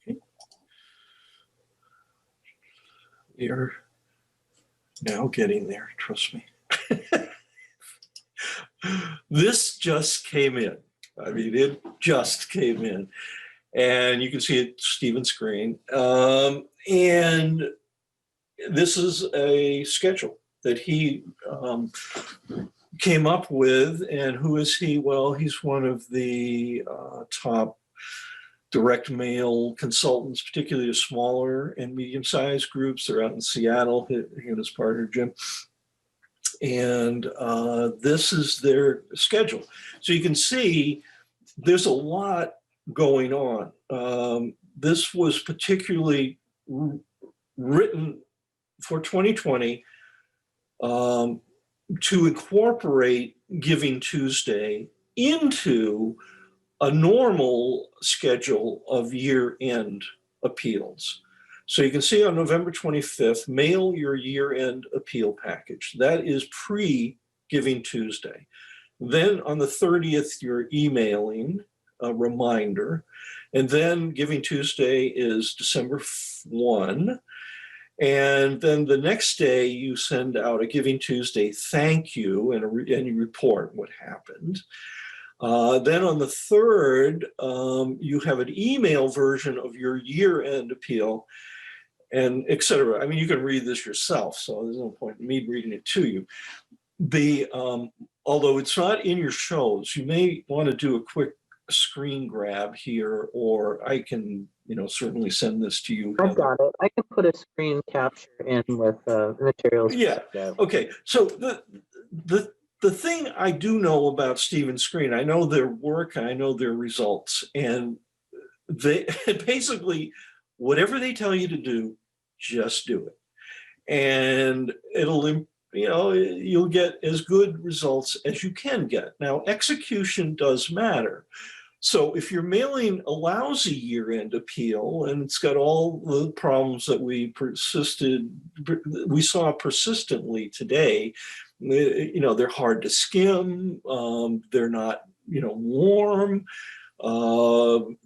[SPEAKER 3] Okay. We are now getting there, trust me. This just came in. I mean, it just came in. And you can see it, Stephen's screen. And this is a schedule that he came up with. And who is he? Well, he's one of the top direct mail consultants, particularly to smaller and medium-sized groups. They're out in Seattle, he and his partner, Jim. And this is their schedule. So you can see there's a lot going on. This was particularly written for 2020 to incorporate Giving Tuesday into a normal schedule of year-end appeals. So you can see on November 25th, mail your year-end appeal package. That is pre-Giving Tuesday. Then on the 30th, you're emailing a reminder. And then Giving Tuesday is December 1. And then the next day, you send out a Giving Tuesday thank you and you report what happened. Then on the 3rd, you have an email version of your year-end appeal, and et cetera. I mean, you can read this yourself, so there's no point in me reading it to you. Although it's not in your shows, you may want to do a quick screen grab here, or I can, certainly send this to you.
[SPEAKER 1] I've got it. I can put a screen capture in with materials.
[SPEAKER 3] Yeah. Okay. So the thing I do know about Stephen's Screen, I know their work, I know their results, and they basically, whatever they tell you to do, just do it. And it'll, you'll get as good results as you can get. Now, execution does matter. So if you're mailing a lousy year-end appeal and it's got all the problems that we saw persistently today, they're hard to skim, they're not, warm,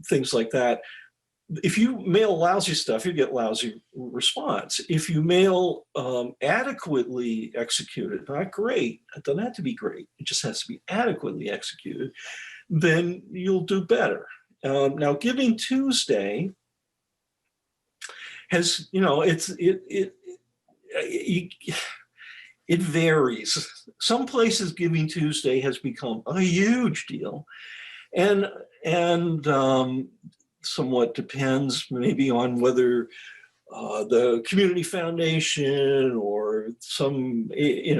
[SPEAKER 3] things like that. If you mail lousy stuff, you get lousy response. If you mail adequately executed, not great, it doesn't have to be great, it just has to be adequately executed, then you'll do better. Now, Giving Tuesday has, it varies. Some places Giving Tuesday has become a huge deal, and somewhat depends maybe on whether the community foundation or some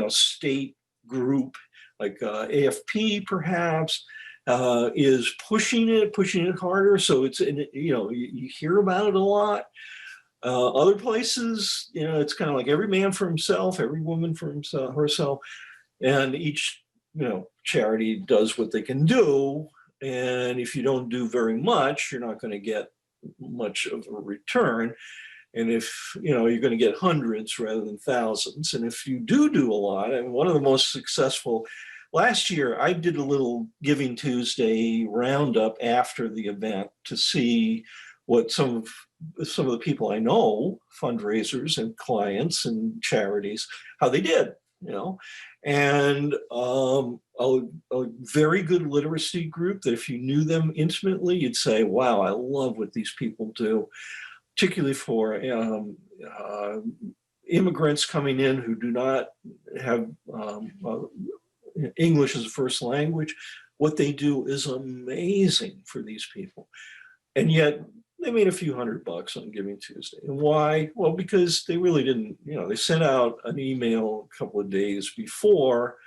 [SPEAKER 3] state group like AFP perhaps is pushing it harder. So it's you hear about it a lot. Other places, it's kind of like every man for himself, every woman for herself, and each charity does what they can do. And if you don't do very much, you're not going to get much of a return. And if you're going to get hundreds rather than thousands. And if you do a lot, and one of the most successful, last year I did a little Giving Tuesday roundup after the event to see what some of the people I know, fundraisers and clients and charities, how they did, and a very good literacy group that if you knew them intimately, you'd say, wow, I love what these people do, particularly for immigrants coming in who do not have English as a first language. What they do is amazing for these people. And yet they made a few $100 on Giving Tuesday. And why? Well, because they really didn't, they sent out an email a couple of days before,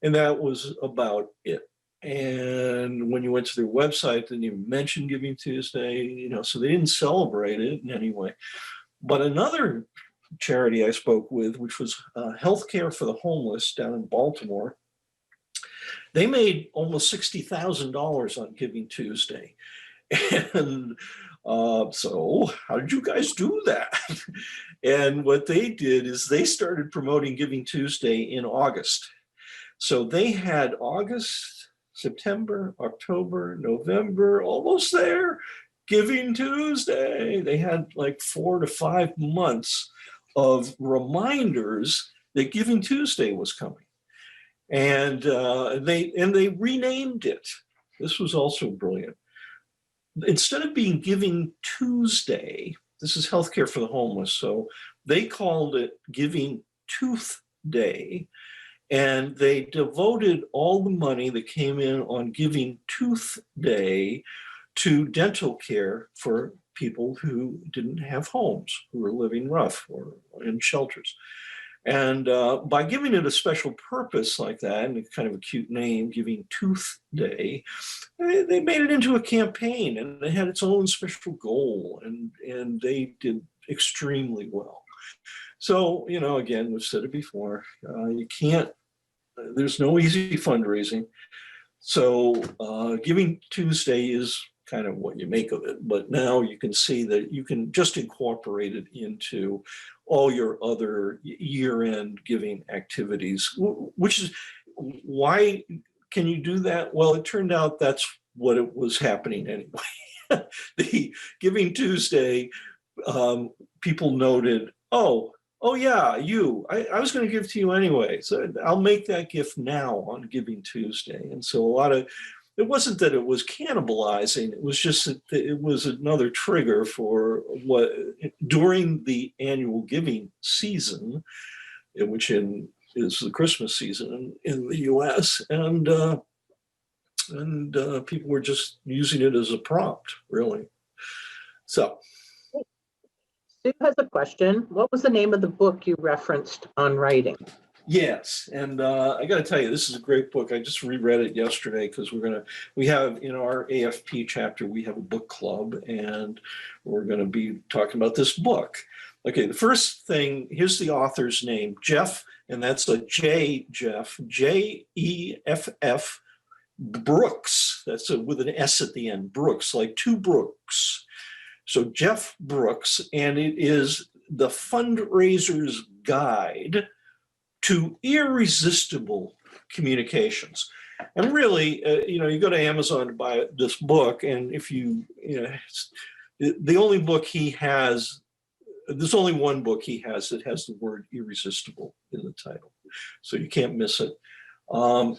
[SPEAKER 3] and that was about it. And when you went to their website, they didn't even mention Giving Tuesday, so they didn't celebrate it in any way. But another charity I spoke with, which was Healthcare for the Homeless down in Baltimore, they made almost $60,000 on Giving Tuesday. And so how did you guys do that? And what they did is they started promoting Giving Tuesday in August. So they had August, September, October, November, almost there, Giving Tuesday. They had like 4 to 5 months of reminders that Giving Tuesday was coming. And they renamed it. This was also brilliant. Instead of being Giving Tuesday, this is healthcare for the homeless, so they called it Giving Tooth Day, and they devoted all the money that came in on Giving Tooth Day to dental care for people who didn't have homes, who were living rough or in shelters. And by giving it a special purpose like that, and kind of a cute name, Giving Tooth Day, they made it into a campaign, and it had its own special goal, and they did extremely well. So, again, we've said it before, you can't, there's no easy fundraising. So Giving Tuesday is kind of what you make of it, but now you can see that you can just incorporate it into all your other year-end giving activities, which is why can you do that? Well, it turned out that's what it was happening anyway. The Giving Tuesday, people noted, oh yeah, I was going to give to you anyway, so I'll make that gift now on Giving Tuesday. And so it wasn't that it was cannibalizing, it was just that it was another trigger for what, during the annual giving season, which is the Christmas season in the US, and people were just using it as a prompt, really. So.
[SPEAKER 1] Sue has a question. What was the name of the book you referenced on writing?
[SPEAKER 3] Yes, and I got to tell you, this is a great book. I just reread it yesterday because we have in our AFP chapter, we have a book club, and we're going to be talking about this book. Okay, the first thing, here's the author's name, Jeff, and that's a J, Jeff, Jeff Brooks. That's with an S at the end, Brooks, like two Brooks. So Jeff Brooks, and it is the Fundraiser's Guide to Irresistible Communications. And really, you go to Amazon to buy this book, and if the only book he has, there's only one book he has that has the word irresistible in the title, so you can't miss it.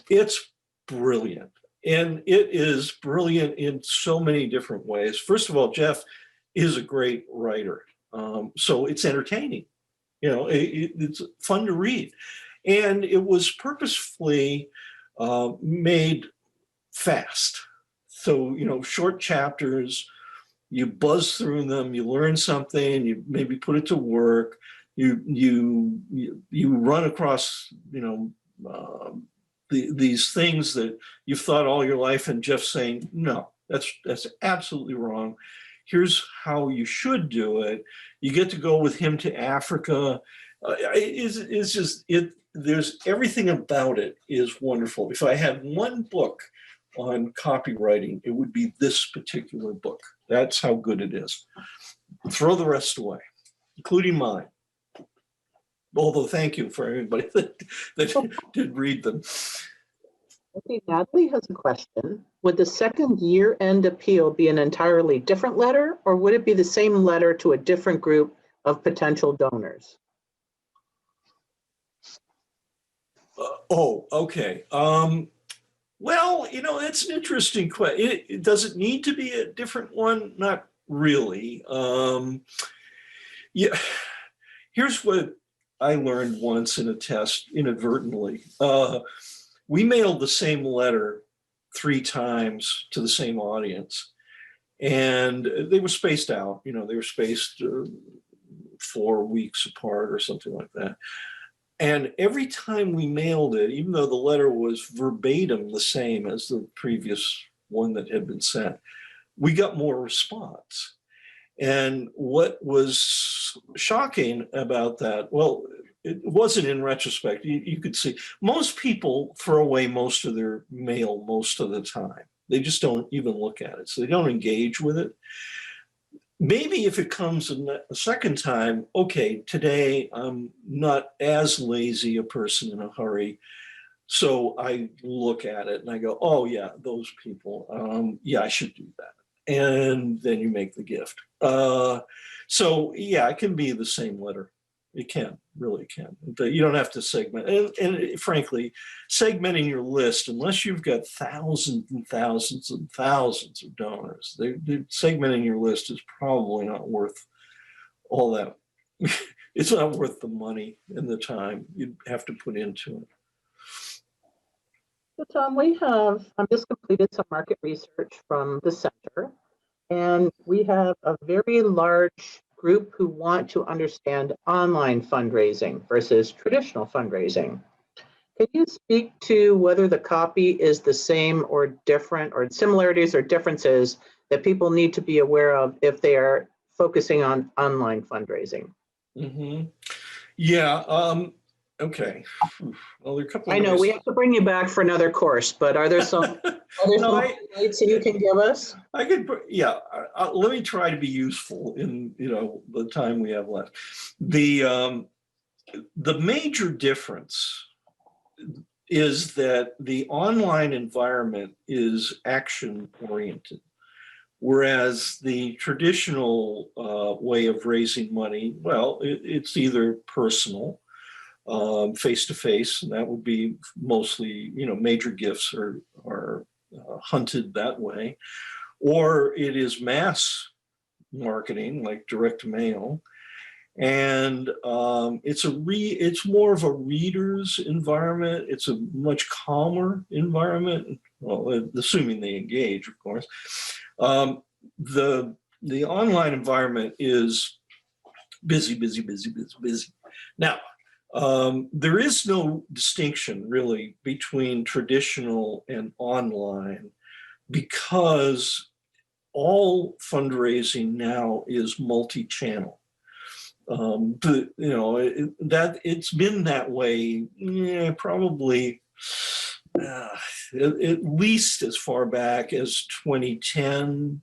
[SPEAKER 3] It's brilliant, and it is brilliant in so many different ways. First of all, Jeff is a great writer, so it's entertaining. It's fun to read. And it was purposefully made fast. So, short chapters, you buzz through them, you learn something, you maybe put it to work, you run across, these things that you've thought all your life, and Jeff's saying, no, that's absolutely wrong. Here's how you should do it. You get to go with him to Africa. There's everything about it is wonderful. If I had one book on copywriting, it would be this particular book. That's how good it is. Throw the rest away, including mine. Although thank you for everybody that did read them.
[SPEAKER 1] Okay, Natalie has a question. Would the second year-end appeal be an entirely different letter, or would it be the same letter to a different group of potential donors?
[SPEAKER 3] Okay. Well, that's an interesting question. Does it need to be a different one? Not really. Yeah. Here's what I learned once in a test inadvertently. We mailed the same letter 3 times to the same audience, and they were spaced out. They were spaced 4 weeks apart or something like that. And every time we mailed it, even though the letter was verbatim the same as the previous one that had been sent, we got more response. And what was shocking about that, well, it wasn't in retrospect. You could see most people throw away most of their mail most of the time. They just don't even look at it. So they don't engage with it. Maybe if it comes a second time, okay, today I'm not as lazy a person in a hurry. So I look at it and I go, oh yeah, those people, yeah, I should do that. And then you make the gift. So yeah, it can be the same letter. It can, really can. But you don't have to segment. And frankly, segmenting your list, unless you've got thousands and thousands and thousands of donors, segmenting your list is probably not worth all that. It's not worth the money and the time you'd have to put into it.
[SPEAKER 1] So Tom, I've just completed some market research from the center, and we have a very large group who want to understand online fundraising versus traditional fundraising. Can you speak to whether the copy is the same or different, or similarities or differences that people need to be aware of if they are focusing on online fundraising?
[SPEAKER 3] Mm-hmm. Yeah. Okay. Well, there are a couple.
[SPEAKER 1] I know we have to bring you back for another course, but are there some highlights that you can give us?
[SPEAKER 3] I could, yeah. Let me try to be useful in the time we have left. The major difference is that the online environment is action oriented, whereas the traditional way of raising money, well, it's either personal, face-to-face, and that would be mostly, major gifts are hunted that way, or it is mass marketing like direct mail, and it's more of a reader's environment. It's a much calmer environment, well, assuming they engage, of course. The online environment is busy. Now, there is no distinction really between traditional and online, because all fundraising now is multi-channel. That it's been that way, probably at least as far back as 2010,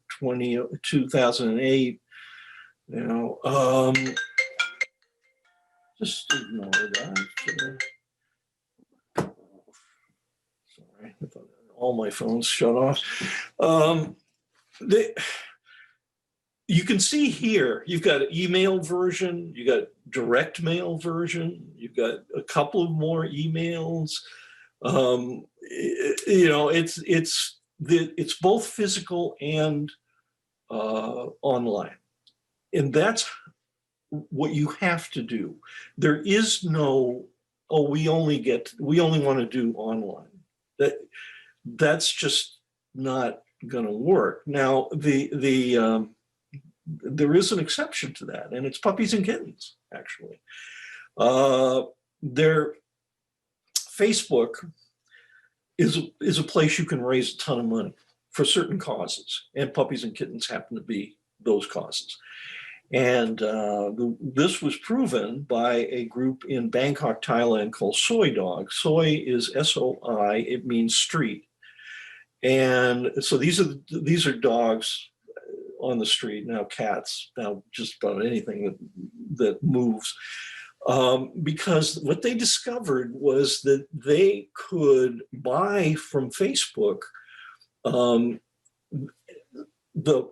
[SPEAKER 3] 2008. Just ignore that. Sorry, I thought all my phones shut off. You can see here, you've got an email version, you got direct mail version, you've got a couple of more emails. It's both physical and online, and that's what you have to do. There is no, we only want to do online. That's just not going to work. Now, there is an exception to that, and it's puppies and kittens, actually. Facebook is a place you can raise a ton of money for certain causes, and puppies and kittens happen to be those causes. And this was proven by a group in Bangkok, Thailand called Soy Dog. Soy is SOI, it means street. And so these are dogs on the street, now cats, now just about anything that moves. Because what they discovered was that they could buy from Facebook the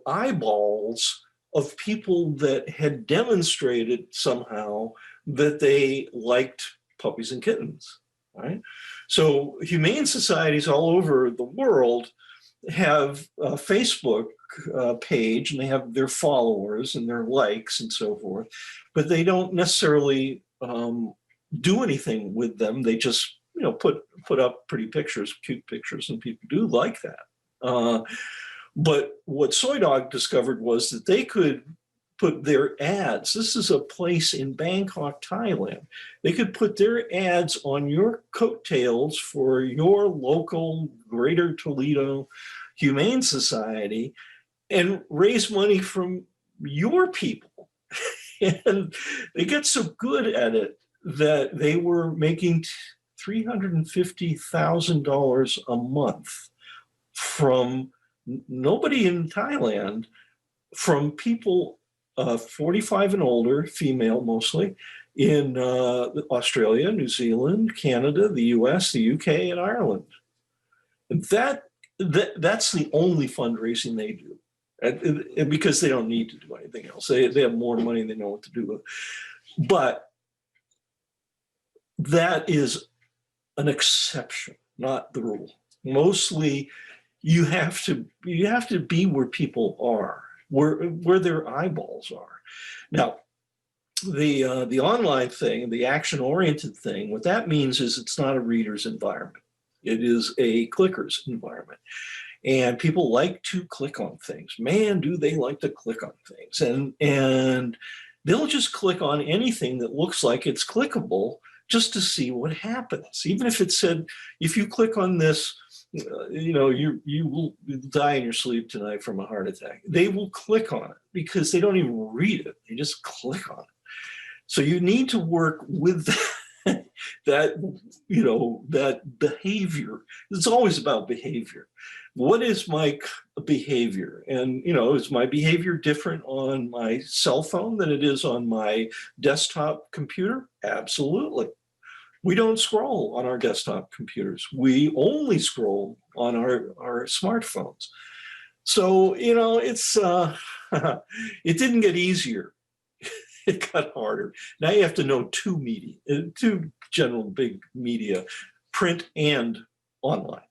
[SPEAKER 3] eyeballs of people that had demonstrated somehow that they liked puppies and kittens, right? So humane societies all over the world have a Facebook page, and they have their followers and their likes and so forth, but they don't necessarily do anything with them. They just put up pretty pictures, cute pictures, and people do like that. But what Soy Dog discovered was that they could put their ads. This is a place in Bangkok, Thailand. They could put their ads on your coattails for your local Greater Toledo Humane Society and raise money from your people. And they got so good at it that they were making $350,000 a month from nobody in Thailand, from people 45 and older, female mostly, in Australia, New Zealand, Canada, the US, the UK, and Ireland. And that's the only fundraising they do. And because they don't need to do anything else. They have more money, they know what to do with. But that is an exception, not the rule. Mostly, you have to be where people are, where their eyeballs are. Now, the online thing, the action-oriented thing, what that means is it's not a reader's environment. It is a clicker's environment. And people like to click on things. Man, do they like to click on things. And they'll just click on anything that looks like it's clickable just to see what happens. Even if it said, if you click on this, you will die in your sleep tonight from a heart attack. They will click on it because they don't even read it. They just click on it. So you need to work with that behavior. It's always about behavior. What is my behavior? And, is my behavior different on my cell phone than it is on my desktop computer? Absolutely. We don't scroll on our desktop computers. We only scroll on our smartphones. So, it's it didn't get easier. It got harder. Now you have to know two general big media, print and online.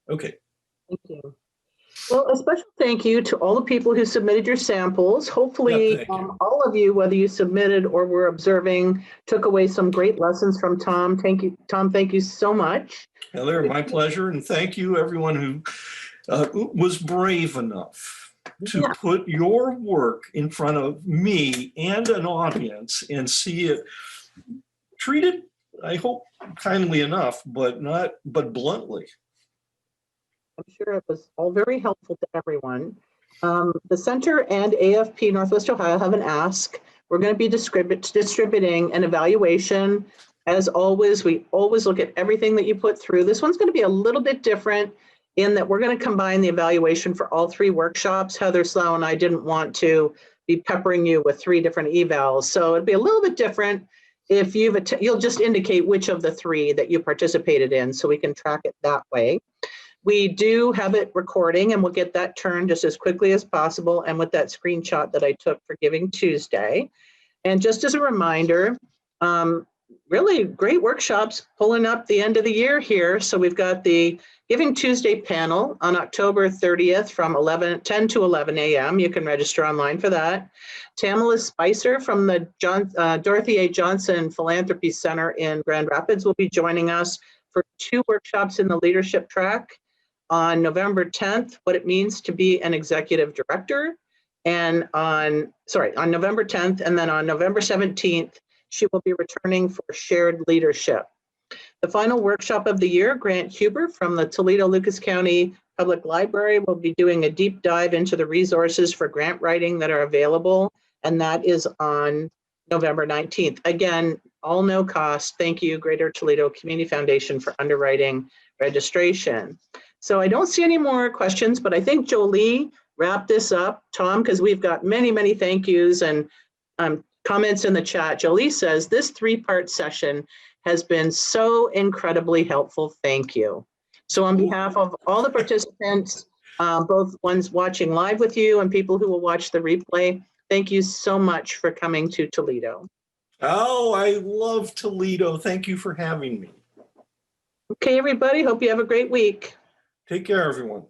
[SPEAKER 3] Okay.
[SPEAKER 1] Thank you. Well, a special thank you to all the people who submitted your samples. Hopefully,
[SPEAKER 3] Yeah, thank you.
[SPEAKER 1] all of you, whether you submitted or were observing, took away some great lessons from Tom. Thank you, Tom. Thank you so much.
[SPEAKER 3] Heather, my pleasure. And thank you, everyone who was brave enough to put your work in front of me and an audience and see it treated, I hope, kindly enough, but bluntly.
[SPEAKER 1] I'm sure it was all very helpful to everyone. The Center and AFP Northwest Ohio have an ask. We're going to be distributing an evaluation. As always, we always look at everything that you put through. This one's going to be a little bit different in that we're going to combine the evaluation for all three workshops. Heather Slough and I didn't want to be peppering you with 3 different evals. So it'd be a little bit different if you'll just indicate which of the 3 that you participated in so we can track it that way. We do have it recording and we'll get that turned just as quickly as possible and with that screenshot that I took for Giving Tuesday. And just as a reminder, really great workshops pulling up the end of the year here. So we've got the Giving Tuesday panel on October 30th from 10 to 11 a.m. You can register online for that. Tamala Spicer from the Dorothy A. Johnson Philanthropy Center in Grand Rapids will be joining us for 2 workshops in the leadership track on November 10th, what it means to be an executive director, and on November 10th, and then on November 17th, she will be returning for shared leadership. The final workshop of the year, Grant Huber from the Toledo-Lucas County Public Library will be doing a deep dive into the resources for grant writing that are available, and that is on November 19th. Again, all no cost. Thank you, Greater Toledo Community Foundation, for underwriting registration. So I don't see any more questions, but I think Jolie wrapped this up, Tom, because we've got many, many thank yous and comments in the chat. Jolie says, this 3-part session has been so incredibly helpful. Thank you. So on behalf of all the participants, both ones watching live with you and people who will watch the replay, thank you so much for coming to Toledo.
[SPEAKER 3] Oh, I love Toledo. Thank you for having me.
[SPEAKER 1] Okay, everybody, hope you have a great week.
[SPEAKER 3] Take care, everyone.